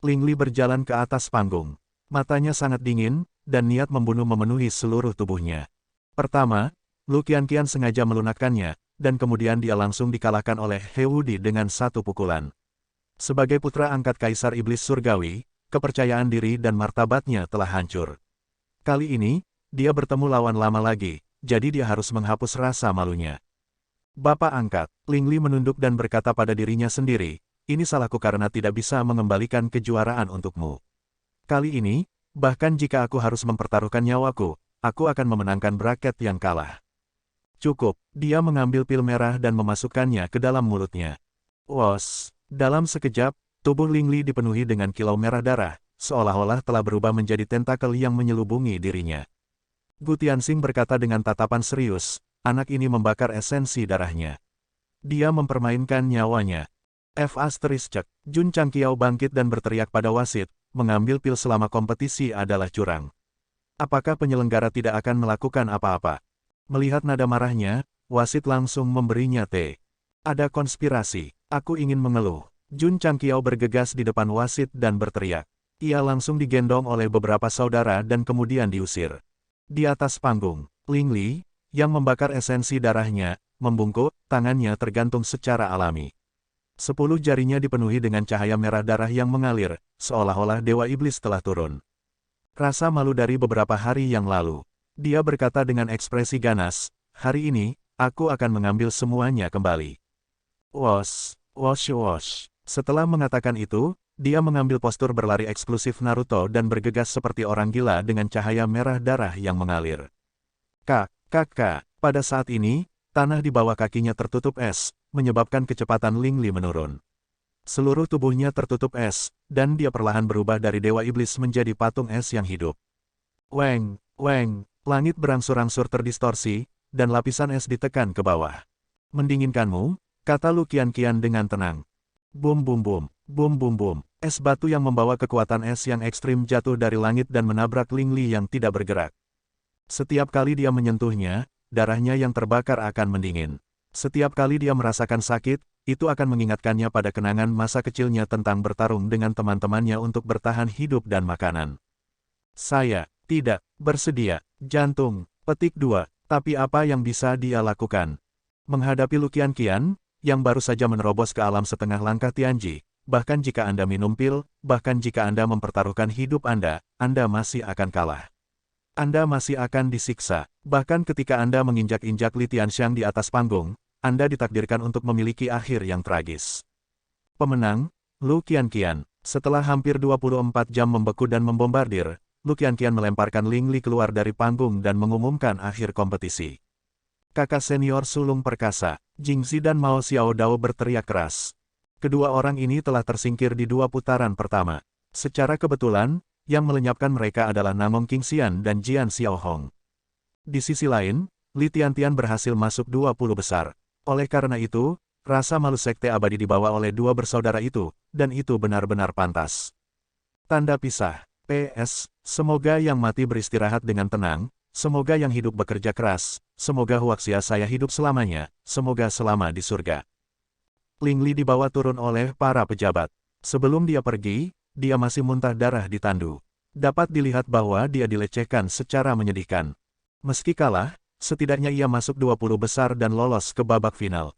Ling Li berjalan ke atas panggung. Matanya sangat dingin, dan niat membunuh memenuhi seluruh tubuhnya. Pertama, Lu Qianqian sengaja melunakkannya, dan kemudian dia langsung dikalahkan oleh He Wudi dengan satu pukulan. Sebagai putra angkat Kaisar Iblis Surgawi, kepercayaan diri dan martabatnya telah hancur. Kali ini, dia bertemu lawan lama lagi, jadi dia harus menghapus rasa malunya. Bapak angkat, Ling Li menunduk dan berkata pada dirinya sendiri, ini salahku karena tidak bisa mengembalikan kejuaraan untukmu. Kali ini, bahkan jika aku harus mempertaruhkan nyawaku, aku akan memenangkan bracket yang kalah. Cukup, dia mengambil pil merah dan memasukkannya ke dalam mulutnya. Wos, dalam sekejap, tubuh Ling Li dipenuhi dengan kilau merah darah, seolah-olah telah berubah menjadi tentakel yang menyelubungi dirinya. Gu Tianxing berkata dengan tatapan serius, anak ini membakar esensi darahnya. Dia mempermainkan nyawanya. Jun Changqiao bangkit dan berteriak pada wasit, mengambil pil selama kompetisi adalah curang. Apakah penyelenggara tidak akan melakukan apa-apa? Melihat nada marahnya, wasit langsung memberinya teh. Ada konspirasi, aku ingin mengeluh. Jun Changqiao bergegas di depan wasit dan berteriak. Ia langsung digendong oleh beberapa saudara dan kemudian diusir. Di atas panggung, Ling Li, yang membakar esensi darahnya, membungkuk, tangannya tergantung secara alami. 10 jarinya dipenuhi dengan cahaya merah darah yang mengalir, seolah-olah Dewa Iblis telah turun. Rasa malu dari beberapa hari yang lalu. Dia berkata dengan ekspresi ganas, hari ini, aku akan mengambil semuanya kembali. Wosh, wosh wosh. Setelah mengatakan itu, dia mengambil postur berlari eksklusif Naruto dan bergegas seperti orang gila dengan cahaya merah darah yang mengalir. Pada saat ini, tanah di bawah kakinya tertutup es, menyebabkan kecepatan Ling Li menurun. Seluruh tubuhnya tertutup es, dan dia perlahan berubah dari Dewa Iblis menjadi patung es yang hidup. Weng, langit berangsur-angsur terdistorsi, dan lapisan es ditekan ke bawah. Mendinginkanmu, kata Lu Qianqian dengan tenang. Bum bum bum, bum bum bum. Es batu yang membawa kekuatan es yang ekstrim jatuh dari langit dan menabrak Ling Li yang tidak bergerak. Setiap kali dia menyentuhnya, darahnya yang terbakar akan mendingin. Setiap kali dia merasakan sakit, itu akan mengingatkannya pada kenangan masa kecilnya tentang bertarung dengan teman-temannya untuk bertahan hidup dan makanan. Saya tidak bersedia. Jantung. Petik 2. Tapi apa yang bisa dia lakukan? Menghadapi Lu Qianqian, yang baru saja menerobos ke alam setengah langkah Tianji, bahkan jika Anda minum pil, bahkan jika Anda mempertaruhkan hidup Anda masih akan kalah. Anda masih akan disiksa. Bahkan ketika Anda menginjak-injak Li Tianxiang di atas panggung, Anda ditakdirkan untuk memiliki akhir yang tragis. Pemenang, Lu Qianqian. Setelah hampir 24 jam membeku dan membombardir, Lu Qianqian melemparkan Ling Li keluar dari panggung dan mengumumkan akhir kompetisi. Kakak senior sulung perkasa, Jingzi dan Mao Xiaodao berteriak keras. Kedua orang ini telah tersingkir di 2 putaran pertama. Secara kebetulan, yang melenyapkan mereka adalah Namong Qingxian dan Jian Xiaohong. Di sisi lain, Li Tiantian berhasil masuk 20 besar. Oleh karena itu, rasa malu sekte abadi dibawa oleh 2 bersaudara itu, dan itu benar-benar pantas. Tanda pisah. PS, semoga yang mati beristirahat dengan tenang, semoga yang hidup bekerja keras, semoga Huaxia saya hidup selamanya, semoga selama di surga. Ling Li dibawa turun oleh para pejabat. Sebelum dia pergi, dia masih muntah darah di tandu. Dapat dilihat bahwa dia dilecehkan secara menyedihkan. Meski kalah, setidaknya ia masuk 20 besar dan lolos ke babak final.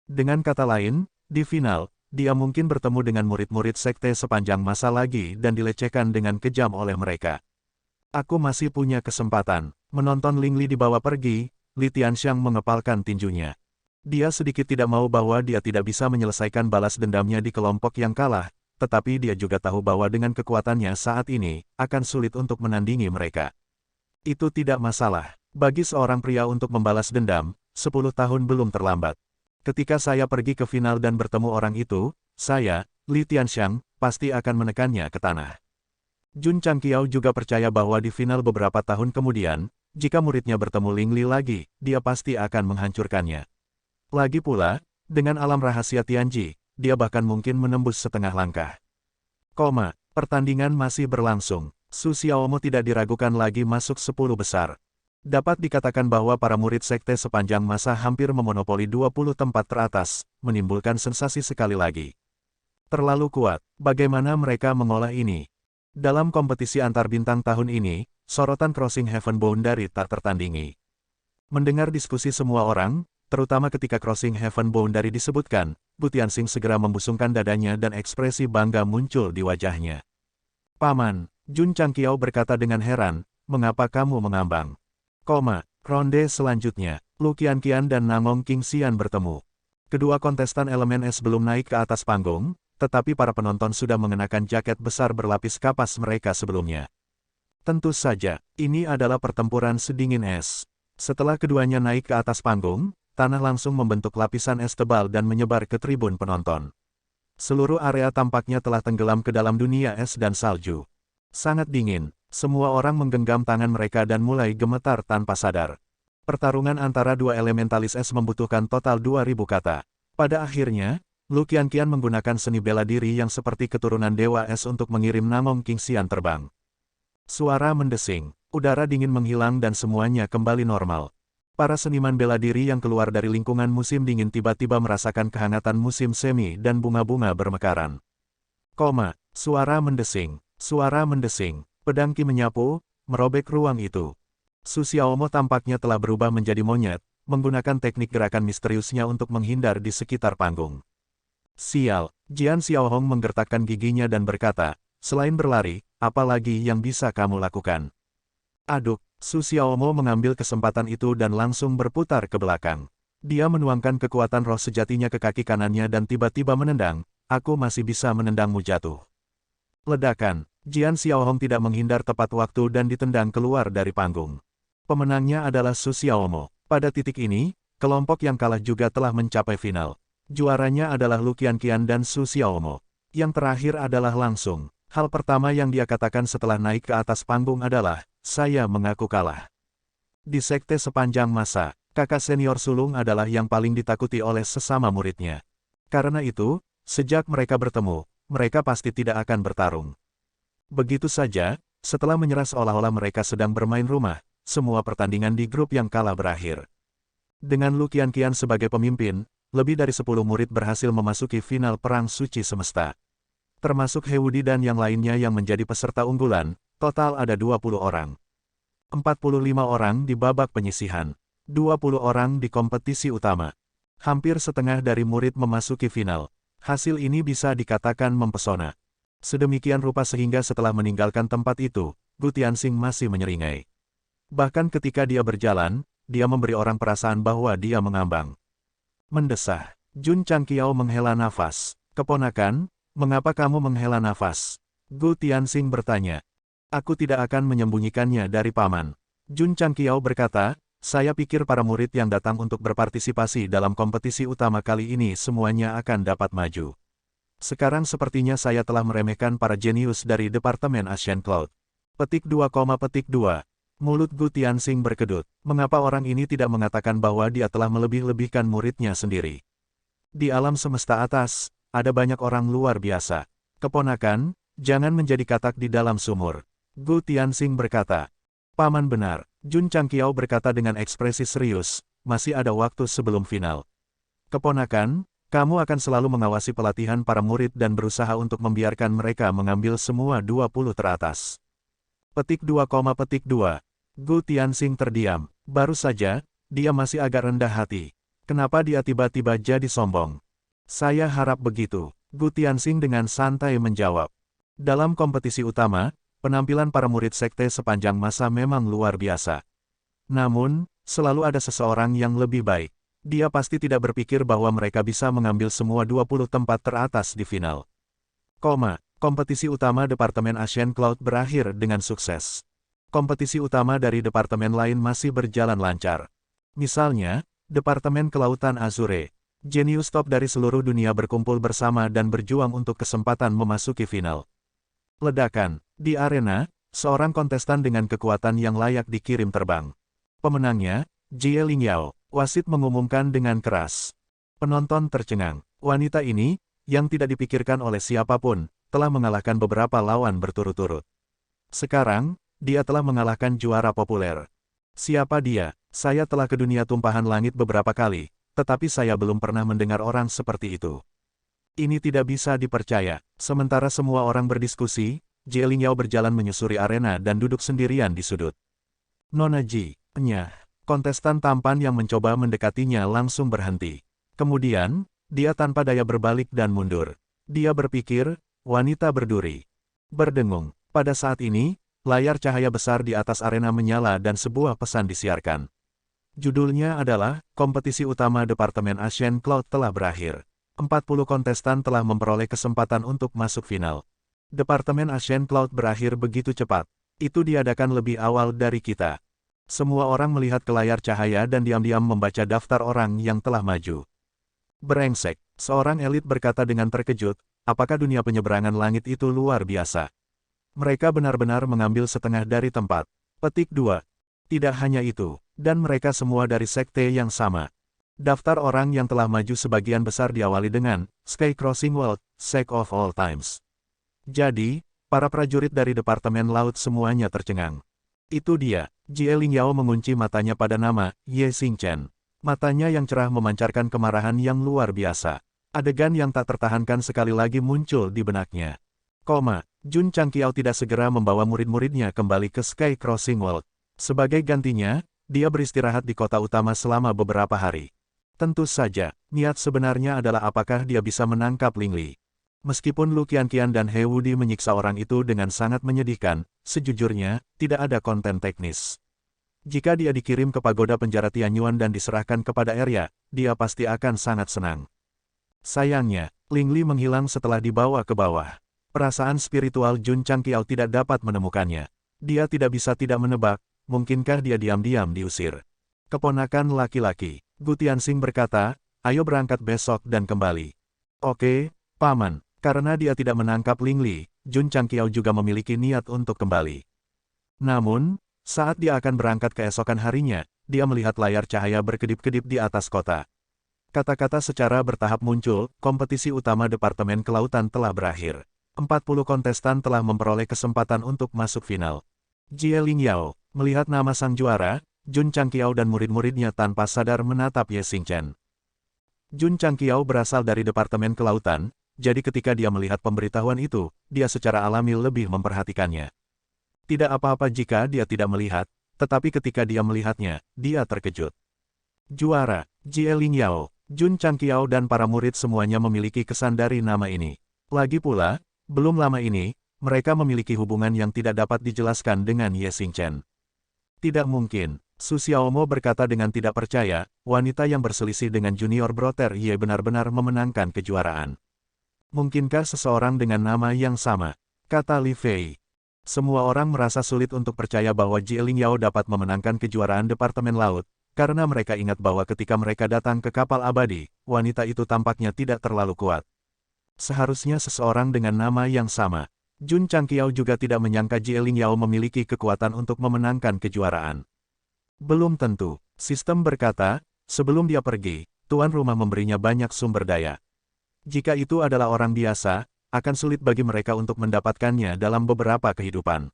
Dengan kata lain, di final, dia mungkin bertemu dengan murid-murid sekte sepanjang masa lagi dan dilecehkan dengan kejam oleh mereka. Aku masih punya kesempatan. Menonton Ling Li dibawa pergi, Li Tianxiang mengepalkan tinjunya. Dia sedikit tidak mau bahwa dia tidak bisa menyelesaikan balas dendamnya di kelompok yang kalah, tetapi dia juga tahu bahwa dengan kekuatannya saat ini, akan sulit untuk menandingi mereka. Itu tidak masalah. Bagi seorang pria untuk membalas dendam, 10 tahun belum terlambat. Ketika saya pergi ke final dan bertemu orang itu, saya, Li Tianxiang, pasti akan menekannya ke tanah. Jun Changqiao juga percaya bahwa di final beberapa tahun kemudian, jika muridnya bertemu Ling Li lagi, dia pasti akan menghancurkannya. Lagi pula, dengan alam rahasia Tianji, dia bahkan mungkin menembus setengah langkah. Pertandingan masih berlangsung. Su Xiaomo tidak diragukan lagi masuk 10 besar. Dapat dikatakan bahwa para murid sekte sepanjang masa hampir memonopoli 20 tempat teratas, menimbulkan sensasi sekali lagi. Terlalu kuat, bagaimana mereka mengolah ini? Dalam kompetisi antar bintang tahun ini, sorotan Crossing Heaven Boundary tak tertandingi. Mendengar diskusi semua orang, terutama ketika Crossing Heaven Boundary disebutkan, Bu Tianxing segera membusungkan dadanya dan ekspresi bangga muncul di wajahnya. Paman, Jun Changqiao berkata dengan heran, mengapa kamu mengambang? Ronde selanjutnya, Lu Qianqian dan Nangong Qingxian bertemu. Kedua kontestan elemen es belum naik ke atas panggung, tetapi para penonton sudah mengenakan jaket besar berlapis kapas mereka sebelumnya. Tentu saja, ini adalah pertempuran sedingin es. Setelah keduanya naik ke atas panggung, tanah langsung membentuk lapisan es tebal dan menyebar ke tribun penonton. Seluruh area tampaknya telah tenggelam ke dalam dunia es dan salju. Sangat dingin, semua orang menggenggam tangan mereka dan mulai gemetar tanpa sadar. Pertarungan antara dua elementalis es membutuhkan total 2000 kata. Pada akhirnya, Lu Qianqian menggunakan seni bela diri yang seperti keturunan Dewa Es untuk mengirim Nangong Qingxian terbang. Suara mendesing, udara dingin menghilang dan semuanya kembali normal. Para seniman bela diri yang keluar dari lingkungan musim dingin tiba-tiba merasakan kehangatan musim semi dan bunga-bunga bermekaran. Suara mendesing, pedang Qi menyapu, merobek ruang itu. Su Xiaomo tampaknya telah berubah menjadi monyet, menggunakan teknik gerakan misteriusnya untuk menghindar di sekitar panggung. Sial, Jian Xiaohong menggertakkan giginya dan berkata, selain berlari, apa lagi yang bisa kamu lakukan? Aduk, Su Xiaomo mengambil kesempatan itu dan langsung berputar ke belakang. Dia menuangkan kekuatan roh sejatinya ke kaki kanannya dan tiba-tiba menendang, aku masih bisa menendangmu jatuh. Ledakan, Jian Xiaohong tidak menghindar tepat waktu dan ditendang keluar dari panggung. Pemenangnya adalah Su Xiaomo. Pada titik ini, kelompok yang kalah juga telah mencapai final. Juaranya adalah Lu Qianqian dan Su Xiaomo. Yang terakhir adalah langsung. Hal pertama yang dia katakan setelah naik ke atas panggung adalah, saya mengaku kalah. Di sekte sepanjang masa, kakak senior sulung adalah yang paling ditakuti oleh sesama muridnya. Karena itu, sejak mereka bertemu, mereka pasti tidak akan bertarung. Begitu saja, setelah menyerah seolah-olah mereka sedang bermain rumah, semua pertandingan di grup yang kalah berakhir. Dengan Lu Qianqian sebagai pemimpin, lebih dari 10 murid berhasil memasuki final Perang Suci Semesta. Termasuk He Wudi dan yang lainnya yang menjadi peserta unggulan, total ada 20 orang. 45 orang di babak penyisihan, 20 orang di kompetisi utama. Hampir setengah dari murid memasuki final. Hasil ini bisa dikatakan mempesona. Sedemikian rupa sehingga setelah meninggalkan tempat itu, Gu Tianxing masih menyeringai. Bahkan ketika dia berjalan, dia memberi orang perasaan bahwa dia mengambang. Mendesah, Jun Changqiao menghela nafas. Keponakan, mengapa kamu menghela nafas? Gu Tianxing bertanya. Aku tidak akan menyembunyikannya dari paman. Jun Changqiao berkata, saya pikir para murid yang datang untuk berpartisipasi dalam kompetisi utama kali ini semuanya akan dapat maju. Sekarang sepertinya saya telah meremehkan para jenius dari Departemen Asian Cloud. Petik 2, Mulut Gu Tianxing berkedut. Mengapa orang ini tidak mengatakan bahwa dia telah melebih-lebihkan muridnya sendiri? Di alam semesta atas, ada banyak orang luar biasa. Keponakan, jangan menjadi katak di dalam sumur. Gu Tianxing berkata. Paman benar, Jun Changqiao berkata dengan ekspresi serius, masih ada waktu sebelum final. Keponakan, kamu akan selalu mengawasi pelatihan para murid dan berusaha untuk membiarkan mereka mengambil semua 20 teratas. Petik 2, Gu Tianxing terdiam. Baru saja, dia masih agak rendah hati. Kenapa dia tiba-tiba jadi sombong? Saya harap begitu, Gu Tianxing dengan santai menjawab. Dalam kompetisi utama, penampilan para murid sekte sepanjang masa memang luar biasa. Namun, selalu ada seseorang yang lebih baik. Dia pasti tidak berpikir bahwa mereka bisa mengambil semua 20 tempat teratas di final. Kompetisi utama Departemen Ancient Cloud berakhir dengan sukses. Kompetisi utama dari departemen lain masih berjalan lancar. Misalnya, Departemen Kelautan Azure. Jenius top dari seluruh dunia berkumpul bersama dan berjuang untuk kesempatan memasuki final. Ledakan. Di arena, seorang kontestan dengan kekuatan yang layak dikirim terbang. Pemenangnya, Jie Lingyao, wasit mengumumkan dengan keras. Penonton tercengang. Wanita ini, yang tidak dipikirkan oleh siapapun, telah mengalahkan beberapa lawan berturut-turut. Sekarang, dia telah mengalahkan juara populer. Siapa dia? Saya telah ke dunia tumpahan langit beberapa kali, tetapi saya belum pernah mendengar orang seperti itu. Ini tidak bisa dipercaya. Sementara semua orang berdiskusi, Jie Lingyao berjalan menyusuri arena dan duduk sendirian di sudut. Nona Ji. Kontestan tampan yang mencoba mendekatinya langsung berhenti. Kemudian, dia tanpa daya berbalik dan mundur. Dia berpikir, wanita berduri. Berdengung. Pada saat ini, layar cahaya besar di atas arena menyala dan sebuah pesan disiarkan. Judulnya adalah, kompetisi utama Departemen Ancient Cloud telah berakhir. 40 kontestan telah memperoleh kesempatan untuk masuk final. Departemen Ancient Cloud berakhir begitu cepat. Itu diadakan lebih awal dari kita. Semua orang melihat ke layar cahaya dan diam-diam membaca daftar orang yang telah maju. Brengsek, seorang elit berkata dengan terkejut, apakah dunia penyeberangan langit itu luar biasa? Mereka benar-benar mengambil setengah dari tempat. Petik 2. Tidak hanya itu, dan mereka semua dari sekte yang sama. Daftar orang yang telah maju sebagian besar diawali dengan, Sky Crossing World, Sake of All Times. Jadi, para prajurit dari Departemen Laut semuanya tercengang. Itu dia. Jie Lingyao mengunci matanya pada nama, Ye Xingchen. Matanya yang cerah memancarkan kemarahan yang luar biasa. Adegan yang tak tertahankan sekali lagi muncul di benaknya. Jun Changqiao tidak segera membawa murid-muridnya kembali ke Sky Crossing World. Sebagai gantinya, dia beristirahat di kota utama selama beberapa hari. Tentu saja, niat sebenarnya adalah apakah dia bisa menangkap Ling Li. Meskipun Lu Qianqian dan He Wudi menyiksa orang itu dengan sangat menyedihkan, sejujurnya, tidak ada konten teknis. Jika dia dikirim ke pagoda penjara Tianyuan dan diserahkan kepada Arya, dia pasti akan sangat senang. Sayangnya, Ling Li menghilang setelah dibawa ke bawah. Perasaan spiritual Jun Changqiao tidak dapat menemukannya. Dia tidak bisa tidak menebak, mungkinkah dia diam-diam diusir. Keponakan laki-laki, Gu Tianxing berkata, ayo berangkat besok dan kembali. Oke, Paman. Karena dia tidak menangkap Ling Li, Jun Changqiao juga memiliki niat untuk kembali. Namun, saat dia akan berangkat keesokan harinya, dia melihat layar cahaya berkedip-kedip di atas kota. Kata-kata secara bertahap muncul, kompetisi utama Departemen Kelautan telah berakhir. 40 kontestan telah memperoleh kesempatan untuk masuk final. Jie Lingyao, melihat nama sang juara, Jun Changqiao dan murid-muridnya tanpa sadar menatap Ye Xingchen. Jun Changqiao berasal dari Departemen Kelautan, jadi ketika dia melihat pemberitahuan itu, dia secara alami lebih memperhatikannya. Tidak apa-apa jika dia tidak melihat, tetapi ketika dia melihatnya, dia terkejut. Juara, Jie Lingyao, Jun Changqiao dan para murid semuanya memiliki kesan dari nama ini. Lagi pula, belum lama ini, mereka memiliki hubungan yang tidak dapat dijelaskan dengan Ye Xingchen. Tidak mungkin, Su Xiaomo berkata dengan tidak percaya, wanita yang berselisih dengan junior Brother Ye benar-benar memenangkan kejuaraan. Mungkinkah seseorang dengan nama yang sama? Kata Li Fei. Semua orang merasa sulit untuk percaya bahwa Jie Lingyao dapat memenangkan kejuaraan Departemen Laut, karena mereka ingat bahwa ketika mereka datang ke kapal abadi, wanita itu tampaknya tidak terlalu kuat. Seharusnya seseorang dengan nama yang sama. Jun Changqiao juga tidak menyangka Jie Lingyao memiliki kekuatan untuk memenangkan kejuaraan. Belum tentu, sistem berkata, sebelum dia pergi, tuan rumah memberinya banyak sumber daya. Jika itu adalah orang biasa, akan sulit bagi mereka untuk mendapatkannya dalam beberapa kehidupan.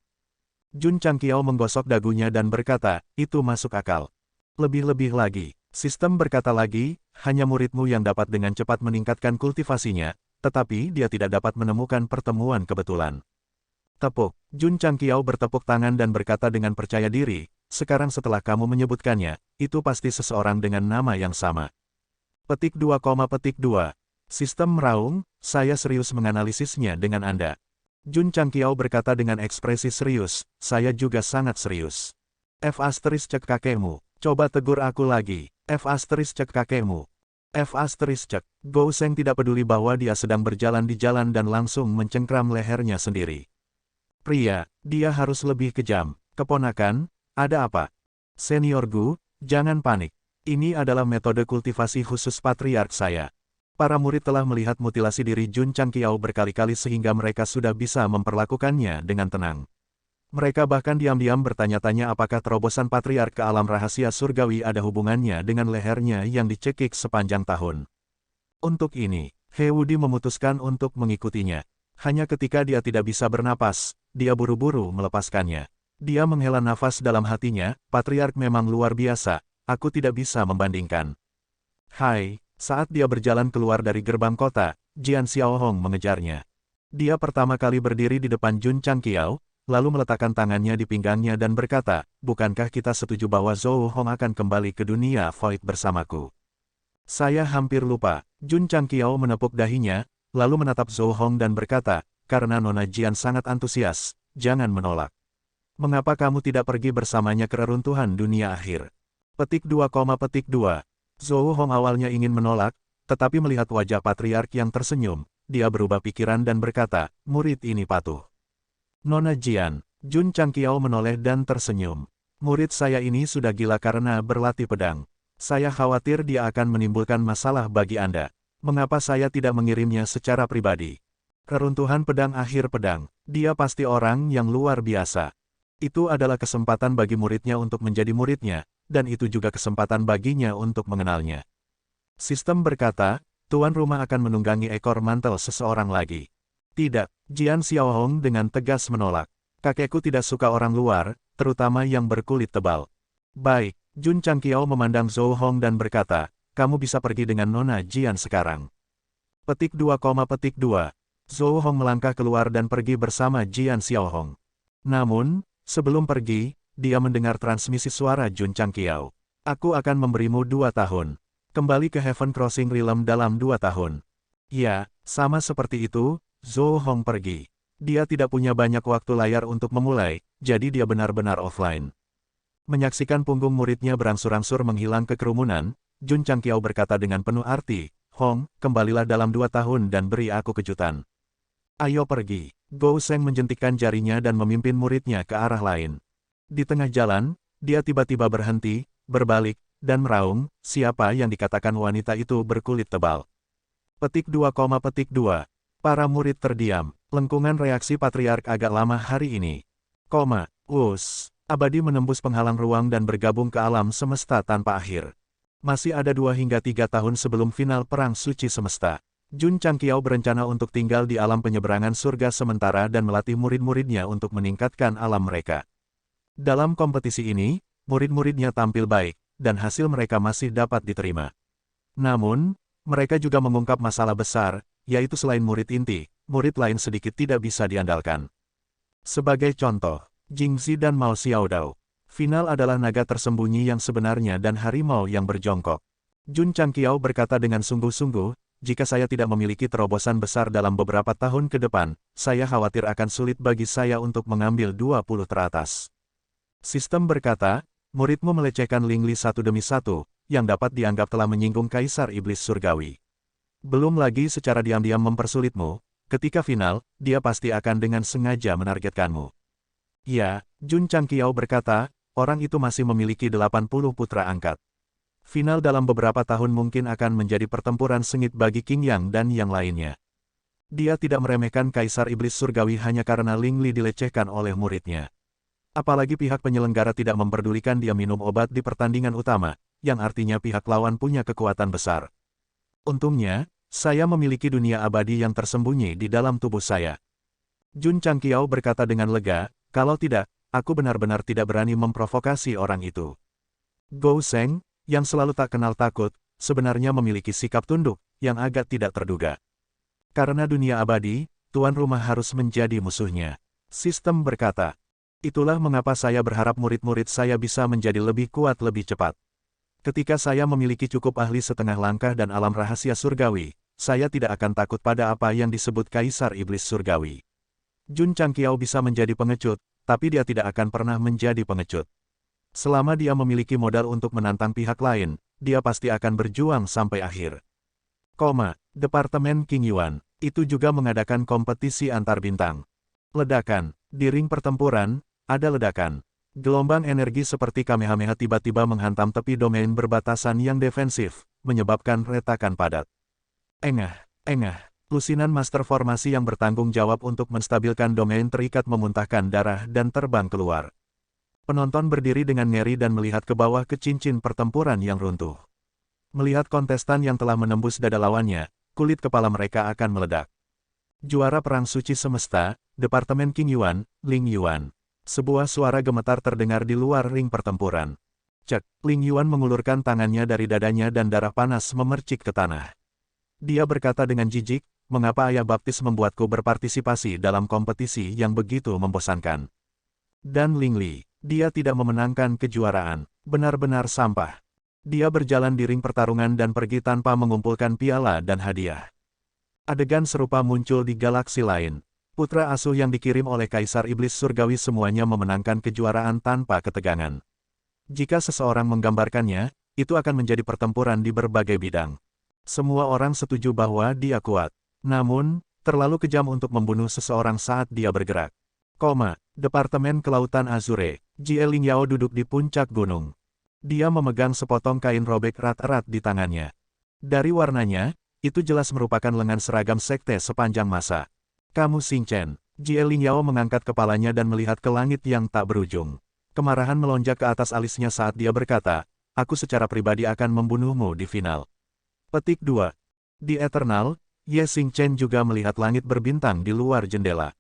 Jun Changqiao menggosok dagunya dan berkata, itu masuk akal. Lebih-lebih lagi, sistem berkata lagi, hanya muridmu yang dapat dengan cepat meningkatkan kultivasinya, tetapi dia tidak dapat menemukan pertemuan kebetulan. Tepuk, Jun Changqiao bertepuk tangan dan berkata dengan percaya diri, sekarang setelah kamu menyebutkannya, itu pasti seseorang dengan nama yang sama. Petik 2, Sistem meraung, saya serius menganalisisnya dengan Anda. Jun Changqiao berkata dengan ekspresi serius, saya juga sangat serius. F** cek kakekmu, coba tegur aku lagi. F** cek kakekmu. F** cek. Gou Sheng tidak peduli bahwa dia sedang berjalan di jalan dan langsung mencengkram lehernya sendiri. Pria, dia harus lebih kejam. Keponakan, ada apa? Senior Gu, jangan panik. Ini adalah metode kultivasi khusus patriark saya. Para murid telah melihat mutilasi diri Jun Changqiao berkali-kali sehingga mereka sudah bisa memperlakukannya dengan tenang. Mereka bahkan diam-diam bertanya-tanya apakah terobosan patriark ke alam rahasia surgawi ada hubungannya dengan lehernya yang dicekik sepanjang tahun. Untuk ini, He Wudi memutuskan untuk mengikutinya. Hanya ketika dia tidak bisa bernapas, dia buru-buru melepaskannya. Dia menghela nafas dalam hatinya, patriark memang luar biasa, aku tidak bisa membandingkan. Hai. Saat dia berjalan keluar dari gerbang kota, Jian Xiaohong mengejarnya. Dia pertama kali berdiri di depan Jun Changqiao, lalu meletakkan tangannya di pinggangnya dan berkata, bukankah kita setuju bahwa Zhou Hong akan kembali ke dunia void bersamaku? Saya hampir lupa. Jun Changqiao menepuk dahinya, lalu menatap Zhou Hong dan berkata, karena Nona Jian sangat antusias, jangan menolak. Mengapa kamu tidak pergi bersamanya ke reruntuhan dunia akhir? Petik 2, Zhou Hong awalnya ingin menolak, tetapi melihat wajah patriark yang tersenyum, dia berubah pikiran dan berkata, murid ini patuh. Nona Jian, Jun Changqiao menoleh dan tersenyum. Murid saya ini sudah gila karena berlatih pedang. Saya khawatir dia akan menimbulkan masalah bagi Anda. Mengapa saya tidak mengirimnya secara pribadi? Reruntuhan pedang akhir pedang, dia pasti orang yang luar biasa. Itu adalah kesempatan bagi muridnya untuk menjadi muridnya, dan itu juga kesempatan baginya untuk mengenalnya. Sistem berkata, tuan rumah akan menunggangi ekor mantel seseorang lagi. Tidak, Jian Xiaohong dengan tegas menolak. Kakekku tidak suka orang luar, terutama yang berkulit tebal. Baik, Jun Changqiao memandang Zhou Hong dan berkata, kamu bisa pergi dengan Nona Jian sekarang. Petik 2, Zhou Hong melangkah keluar dan pergi bersama Jian Xiaohong. Namun, sebelum pergi, dia mendengar transmisi suara Jun Changqiao. Aku akan memberimu 2 tahun. Kembali ke Heaven Crossing Realm dalam 2 tahun. Ya, sama seperti itu, Zhou Hong pergi. Dia tidak punya banyak waktu layar untuk memulai, jadi dia benar-benar offline. Menyaksikan punggung muridnya berangsur-angsur menghilang ke kerumunan, Jun Changqiao berkata dengan penuh arti, Hong, kembalilah dalam 2 tahun dan beri aku kejutan. Ayo pergi. Gou Sheng menjentikkan jarinya dan memimpin muridnya ke arah lain. Di tengah jalan, dia tiba-tiba berhenti, berbalik, dan meraung, siapa yang dikatakan wanita itu berkulit tebal. Petik 2, para murid terdiam, lengkungan reaksi patriark agak lama hari ini. Abadi menembus penghalang ruang dan bergabung ke alam semesta tanpa akhir. Masih ada 2 hingga 3 tahun sebelum final Perang Suci Semesta. Jun Changqiao berencana untuk tinggal di alam penyeberangan surga sementara dan melatih murid-muridnya untuk meningkatkan alam mereka. Dalam kompetisi ini, murid-muridnya tampil baik, dan hasil mereka masih dapat diterima. Namun, mereka juga mengungkap masalah besar, yaitu selain murid inti, murid lain sedikit tidak bisa diandalkan. Sebagai contoh, Jingzi dan Mao Xiaodao. Final adalah naga tersembunyi yang sebenarnya dan harimau yang berjongkok. Jun Changqiao berkata dengan sungguh-sungguh, jika saya tidak memiliki terobosan besar dalam beberapa tahun ke depan, saya khawatir akan sulit bagi saya untuk mengambil 20 teratas. Sistem berkata, muridmu melecehkan Lingli satu demi satu, yang dapat dianggap telah menyinggung Kaisar Iblis Surgawi. Belum lagi secara diam-diam mempersulitmu, ketika final, dia pasti akan dengan sengaja menargetkanmu. Ya, Jun Changqiao berkata, orang itu masih memiliki 80 putra angkat. Final dalam beberapa tahun mungkin akan menjadi pertempuran sengit bagi Qing Yang dan yang lainnya. Dia tidak meremehkan Kaisar Iblis Surgawi hanya karena Lingli dilecehkan oleh muridnya. Apalagi pihak penyelenggara tidak memperdulikan dia minum obat di pertandingan utama, yang artinya pihak lawan punya kekuatan besar. Untungnya, saya memiliki dunia abadi yang tersembunyi di dalam tubuh saya. Jun Changqiao berkata dengan lega, kalau tidak, aku benar-benar tidak berani memprovokasi orang itu. Gou Sheng, yang selalu tak kenal takut, sebenarnya memiliki sikap tunduk, yang agak tidak terduga. Karena dunia abadi, tuan rumah harus menjadi musuhnya. Sistem berkata, itulah mengapa saya berharap murid-murid saya bisa menjadi lebih kuat lebih cepat. Ketika saya memiliki cukup ahli setengah langkah dan alam rahasia surgawi, saya tidak akan takut pada apa yang disebut Kaisar Iblis Surgawi. Jun Changqiao bisa menjadi pengecut, tapi dia tidak akan pernah menjadi pengecut. Selama dia memiliki modal untuk menantang pihak lain, dia pasti akan berjuang sampai akhir. Departemen King Yuan, itu juga mengadakan kompetisi antar bintang. Ledakan, di ring pertempuran, ada ledakan. Gelombang energi seperti Kamehameha tiba-tiba menghantam tepi domain berbatasan yang defensif, menyebabkan retakan padat. Engah. Lusinan Master Formasi yang bertanggung jawab untuk menstabilkan domain terikat memuntahkan darah dan terbang keluar. Penonton berdiri dengan ngeri dan melihat ke bawah ke cincin pertempuran yang runtuh. Melihat kontestan yang telah menembus dada lawannya, kulit kepala mereka akan meledak. Juara Perang Suci Semesta, Departemen King Yuan, Ling Yuan. Sebuah suara gemetar terdengar di luar ring pertempuran. Cek, Ling Yuan mengulurkan tangannya dari dadanya dan darah panas memercik ke tanah. Dia berkata dengan jijik, mengapa ayah baptis membuatku berpartisipasi dalam kompetisi yang begitu membosankan? Dan Ling Li, dia tidak memenangkan kejuaraan, benar-benar sampah. Dia berjalan di ring pertarungan dan pergi tanpa mengumpulkan piala dan hadiah. Adegan serupa muncul di galaksi lain. Putra asuh yang dikirim oleh Kaisar Iblis Surgawi semuanya memenangkan kejuaraan tanpa ketegangan. Jika seseorang menggambarkannya, itu akan menjadi pertempuran di berbagai bidang. Semua orang setuju bahwa dia kuat. Namun, terlalu kejam untuk membunuh seseorang saat dia bergerak. Departemen Kelautan Azure, Jie Lingyao duduk di puncak gunung. Dia memegang sepotong kain robek erat-erat di tangannya. Dari warnanya, itu jelas merupakan lengan seragam sekte sepanjang masa. Kamu Xing Chen. Jie Lingyao mengangkat kepalanya dan melihat ke langit yang tak berujung. Kemarahan melonjak ke atas alisnya saat dia berkata, aku secara pribadi akan membunuhmu di final. Petik 2. Di Eternal, Ye Xing Chen juga melihat langit berbintang di luar jendela.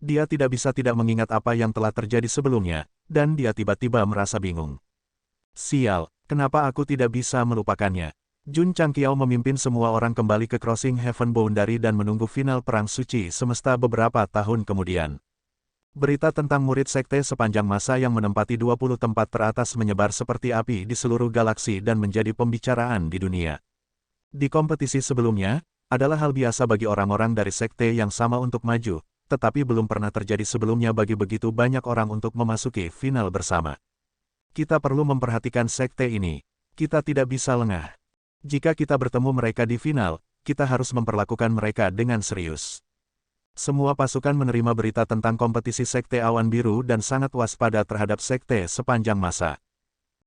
Dia tidak bisa tidak mengingat apa yang telah terjadi sebelumnya, dan dia tiba-tiba merasa bingung. Sial, kenapa aku tidak bisa melupakannya? Jun Changqiao memimpin semua orang kembali ke Crossing Heaven Boundary dan menunggu final Perang Suci Semesta beberapa tahun kemudian. Berita tentang murid sekte sepanjang masa yang menempati 20 tempat teratas menyebar seperti api di seluruh galaksi dan menjadi pembicaraan di dunia. Di kompetisi sebelumnya, adalah hal biasa bagi orang-orang dari sekte yang sama untuk maju, tetapi belum pernah terjadi sebelumnya bagi begitu banyak orang untuk memasuki final bersama. Kita perlu memperhatikan sekte ini. Kita tidak bisa lengah. Jika kita bertemu mereka di final, kita harus memperlakukan mereka dengan serius. Semua pasukan menerima berita tentang kompetisi sekte Awan Biru dan sangat waspada terhadap sekte sepanjang masa.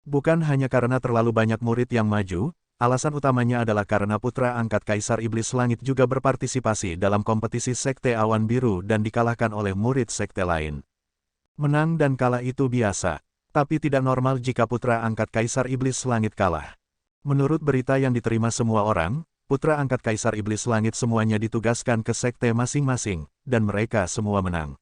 Bukan hanya karena terlalu banyak murid yang maju, alasan utamanya adalah karena putra angkat Kaisar Iblis Langit juga berpartisipasi dalam kompetisi sekte Awan Biru dan dikalahkan oleh murid sekte lain. Menang dan kalah itu biasa, tapi tidak normal jika putra angkat Kaisar Iblis Langit kalah. Menurut berita yang diterima semua orang, putra angkat Kaisar Iblis Langit semuanya ditugaskan ke sekte masing-masing, dan mereka semua menang.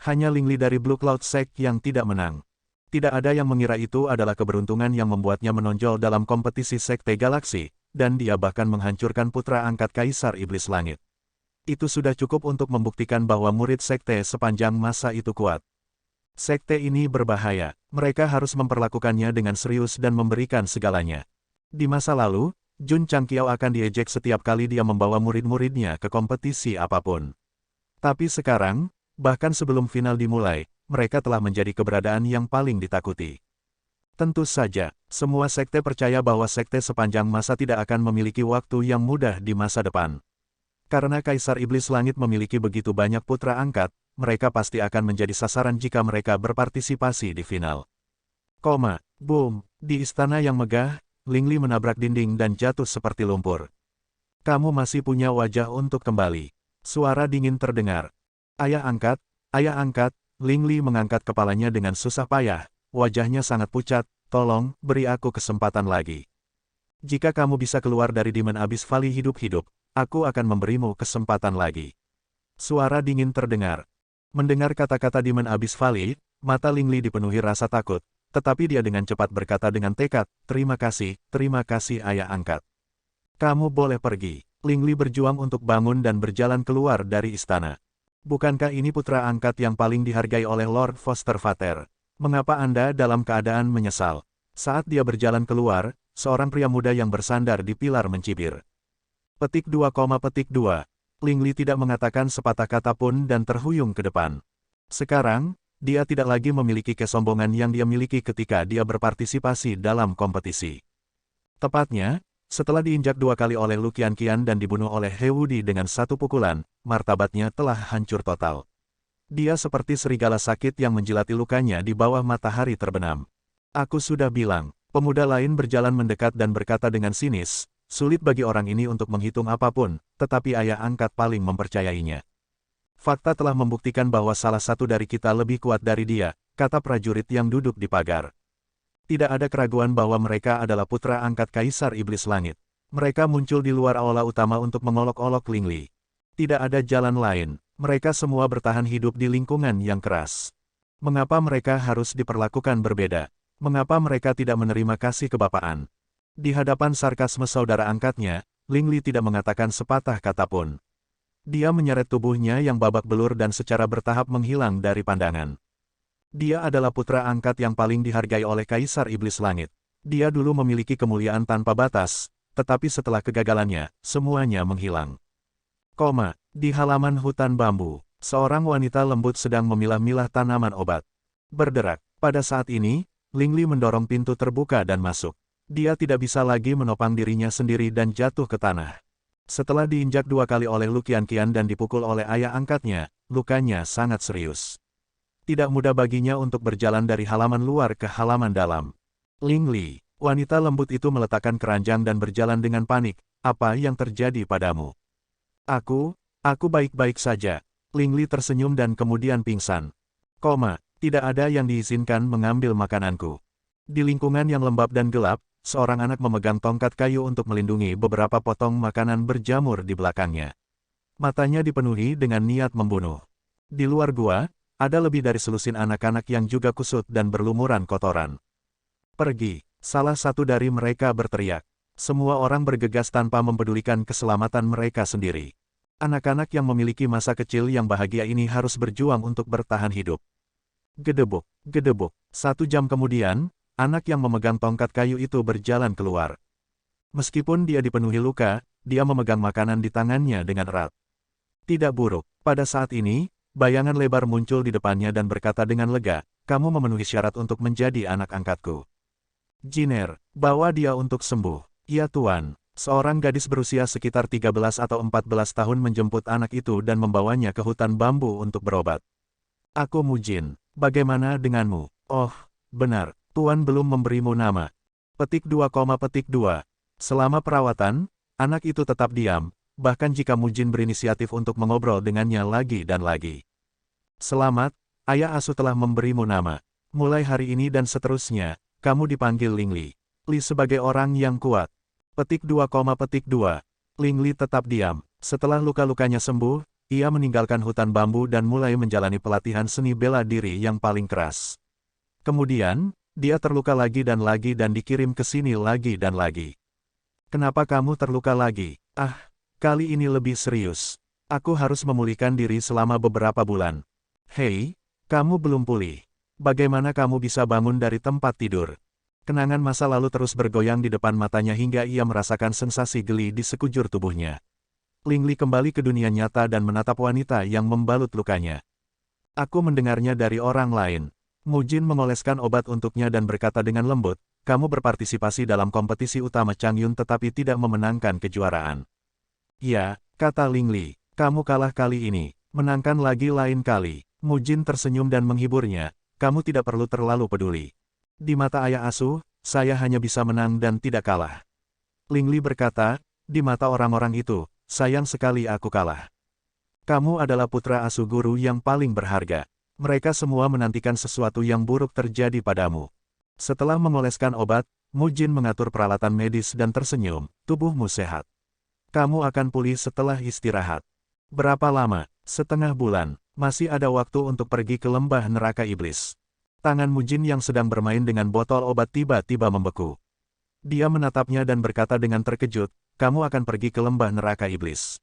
Hanya Ling Li dari Blue Cloud Sect yang tidak menang. Tidak ada yang mengira itu adalah keberuntungan yang membuatnya menonjol dalam kompetisi sekte galaksi, dan dia bahkan menghancurkan putra angkat Kaisar Iblis Langit. Itu sudah cukup untuk membuktikan bahwa murid sekte sepanjang masa itu kuat. Sekte ini berbahaya, mereka harus memperlakukannya dengan serius dan memberikan segalanya. Di masa lalu, Jun Changqiao akan diejek setiap kali dia membawa murid-muridnya ke kompetisi apapun. Tapi sekarang, bahkan sebelum final dimulai, mereka telah menjadi keberadaan yang paling ditakuti. Tentu saja, semua sekte percaya bahwa sekte sepanjang masa tidak akan memiliki waktu yang mudah di masa depan. Karena Kaisar Iblis Langit memiliki begitu banyak putra angkat, mereka pasti akan menjadi sasaran jika mereka berpartisipasi di final. Boom, di istana yang megah, Ling Li menabrak dinding dan jatuh seperti lumpur. Kamu masih punya wajah untuk kembali. Suara dingin terdengar. Ayah angkat, Ling Li mengangkat kepalanya dengan susah payah, wajahnya sangat pucat, tolong, beri aku kesempatan lagi. Jika kamu bisa keluar dari Demon Abyss Valley hidup-hidup, aku akan memberimu kesempatan lagi. Suara dingin terdengar. Mendengar kata-kata Demon Abyss Valley, mata Ling Li dipenuhi rasa takut, tetapi dia dengan cepat berkata dengan tekad, terima kasih ayah angkat. Kamu boleh pergi. Ling Li berjuang untuk bangun dan berjalan keluar dari istana. Bukankah ini putra angkat yang paling dihargai oleh Lord Foster Vater? Mengapa Anda dalam keadaan menyesal? Saat dia berjalan keluar, seorang pria muda yang bersandar di pilar mencibir. Petik 2, petik 2. Ling Li tidak mengatakan sepatah kata pun dan terhuyung ke depan. Sekarang, dia tidak lagi memiliki kesombongan yang dia miliki ketika dia berpartisipasi dalam kompetisi. Tepatnya, setelah diinjak 2 kali oleh Lu Qianqian dan dibunuh oleh He Wudi dengan 1 pukulan, martabatnya telah hancur total. Dia seperti serigala sakit yang menjilati lukanya di bawah matahari terbenam. Aku sudah bilang, pemuda lain berjalan mendekat dan berkata dengan sinis, sulit bagi orang ini untuk menghitung apapun, tetapi ayah angkat paling mempercayainya. Fakta telah membuktikan bahwa salah satu dari kita lebih kuat dari dia, kata prajurit yang duduk di pagar. Tidak ada keraguan bahwa mereka adalah putra angkat Kaisar Iblis Langit. Mereka muncul di luar aula utama untuk mengolok-olok Ling Li. Tidak ada jalan lain, mereka semua bertahan hidup di lingkungan yang keras. Mengapa mereka harus diperlakukan berbeda? Mengapa mereka tidak menerima kasih kebapaan? Di hadapan sarkasme saudara angkatnya, Ling Li tidak mengatakan sepatah kata pun. Dia menyeret tubuhnya yang babak belur dan secara bertahap menghilang dari pandangan. Dia adalah putra angkat yang paling dihargai oleh Kaisar Iblis Langit. Dia dulu memiliki kemuliaan tanpa batas, tetapi setelah kegagalannya, semuanya menghilang. Di halaman hutan bambu, seorang wanita lembut sedang memilah-milah tanaman obat. Berderak. Pada saat ini, Ling Li mendorong pintu terbuka dan masuk. Dia tidak bisa lagi menopang dirinya sendiri dan jatuh ke tanah. Setelah diinjak 2 kali oleh Lu Qianqian dan dipukul oleh ayah angkatnya, lukanya sangat serius. Tidak mudah baginya untuk berjalan dari halaman luar ke halaman dalam. Ling Li, wanita lembut itu meletakkan keranjang dan berjalan dengan panik. Apa yang terjadi padamu? Aku baik-baik saja. Ling Li tersenyum dan kemudian pingsan. Tidak ada yang diizinkan mengambil makananku. Di lingkungan yang lembab dan gelap, seorang anak memegang tongkat kayu untuk melindungi beberapa potong makanan berjamur di belakangnya. Matanya dipenuhi dengan niat membunuh. Di luar gua, ada lebih dari selusin anak-anak yang juga kusut dan berlumuran kotoran. Pergi, salah satu dari mereka berteriak. Semua orang bergegas tanpa mempedulikan keselamatan mereka sendiri. Anak-anak yang memiliki masa kecil yang bahagia ini harus berjuang untuk bertahan hidup. Gedebuk, gedebuk. 1 jam kemudian, anak yang memegang tongkat kayu itu berjalan keluar. Meskipun dia dipenuhi luka, dia memegang makanan di tangannya dengan erat. Tidak buruk, pada saat ini, bayangan lebar muncul di depannya dan berkata dengan lega, kamu memenuhi syarat untuk menjadi anak angkatku. Jiner, bawa dia untuk sembuh. Ya Tuan, seorang gadis berusia sekitar 13 atau 14 tahun menjemput anak itu dan membawanya ke hutan bambu untuk berobat. Aku Mujin, bagaimana denganmu? Oh, benar, Tuan belum memberimu nama. Petik 2, petik 2. Selama perawatan, anak itu tetap diam. Bahkan jika Mujin berinisiatif untuk mengobrol dengannya lagi dan lagi. Selamat, ayah asuh telah memberimu nama. Mulai hari ini dan seterusnya, kamu dipanggil Ling Li. Li sebagai orang yang kuat. Petik 2, petik 2. Ling Li tetap diam. Setelah luka-lukanya sembuh, ia meninggalkan hutan bambu dan mulai menjalani pelatihan seni bela diri yang paling keras. Kemudian, dia terluka lagi dan dikirim ke sini lagi dan lagi. Kenapa kamu terluka lagi? Kali ini lebih serius. Aku harus memulihkan diri selama beberapa bulan. Hei, kamu belum pulih. Bagaimana kamu bisa bangun dari tempat tidur? Kenangan masa lalu terus bergoyang di depan matanya hingga ia merasakan sensasi geli di sekujur tubuhnya. Ling Li kembali ke dunia nyata dan menatap wanita yang membalut lukanya. Aku mendengarnya dari orang lain. Mujin mengoleskan obat untuknya dan berkata dengan lembut, kamu berpartisipasi dalam kompetisi utama Changyun tetapi tidak memenangkan kejuaraan. Ya, kata Ling Li, kamu kalah kali ini, menangkan lagi lain kali. Mujin tersenyum dan menghiburnya, kamu tidak perlu terlalu peduli. Di mata ayah asuh, saya hanya bisa menang dan tidak kalah. Ling Li berkata, di mata orang-orang itu, sayang sekali aku kalah. Kamu adalah putra asuh guru yang paling berharga. Mereka semua menantikan sesuatu yang buruk terjadi padamu. Setelah mengoleskan obat, Mujin mengatur peralatan medis dan tersenyum, tubuhmu sehat. Kamu akan pulih setelah istirahat. Berapa lama? Setengah bulan. Masih ada waktu untuk pergi ke lembah neraka iblis. Tangan Mujin yang sedang bermain dengan botol obat tiba-tiba membeku. Dia menatapnya dan berkata dengan terkejut, kamu akan pergi ke lembah neraka iblis.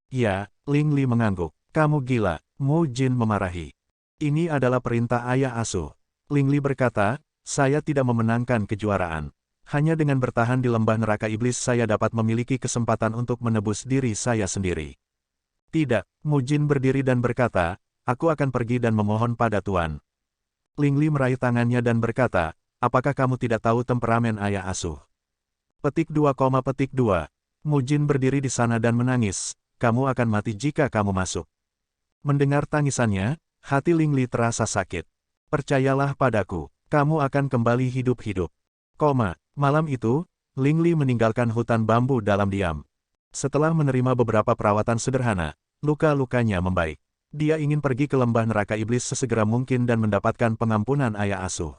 Ya, Ling Li mengangguk. Kamu gila, Mujin memarahi. Ini adalah perintah ayah asuh. Ling Li berkata, saya tidak memenangkan kejuaraan. Hanya dengan bertahan di lembah neraka iblis saya dapat memiliki kesempatan untuk menebus diri saya sendiri. Tidak, Mu Jin berdiri dan berkata, aku akan pergi dan memohon pada Tuan. Ling Li meraih tangannya dan berkata, apakah kamu tidak tahu temperamen ayah asuh? Petik 2, petik 2. Mu Jin berdiri di sana dan menangis, kamu akan mati jika kamu masuk. Mendengar tangisannya, hati Ling Li terasa sakit. Percayalah padaku, kamu akan kembali hidup-hidup. Malam itu, Ling Li meninggalkan hutan bambu dalam diam. Setelah menerima beberapa perawatan sederhana, luka-lukanya membaik. Dia ingin pergi ke lembah neraka iblis sesegera mungkin dan mendapatkan pengampunan ayah asuh.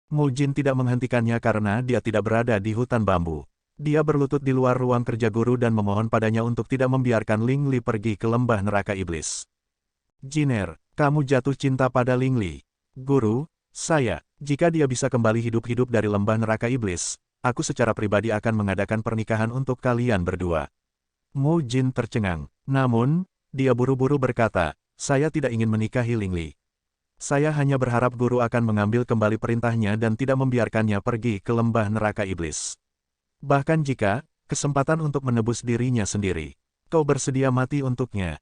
Mu Jin tidak menghentikannya karena dia tidak berada di hutan bambu. Dia berlutut di luar ruang kerja guru dan memohon padanya untuk tidak membiarkan Ling Li pergi ke lembah neraka iblis. Jiner, kamu jatuh cinta pada Ling Li. Guru, jika dia bisa kembali hidup-hidup dari lembah neraka iblis, aku secara pribadi akan mengadakan pernikahan untuk kalian berdua. Mu Jin tercengang. Namun, dia buru-buru berkata, saya tidak ingin menikahi Ling Li. Saya hanya berharap guru akan mengambil kembali perintahnya dan tidak membiarkannya pergi ke lembah neraka iblis. Bahkan jika, kesempatan untuk menebus dirinya sendiri. Kau bersedia mati untuknya,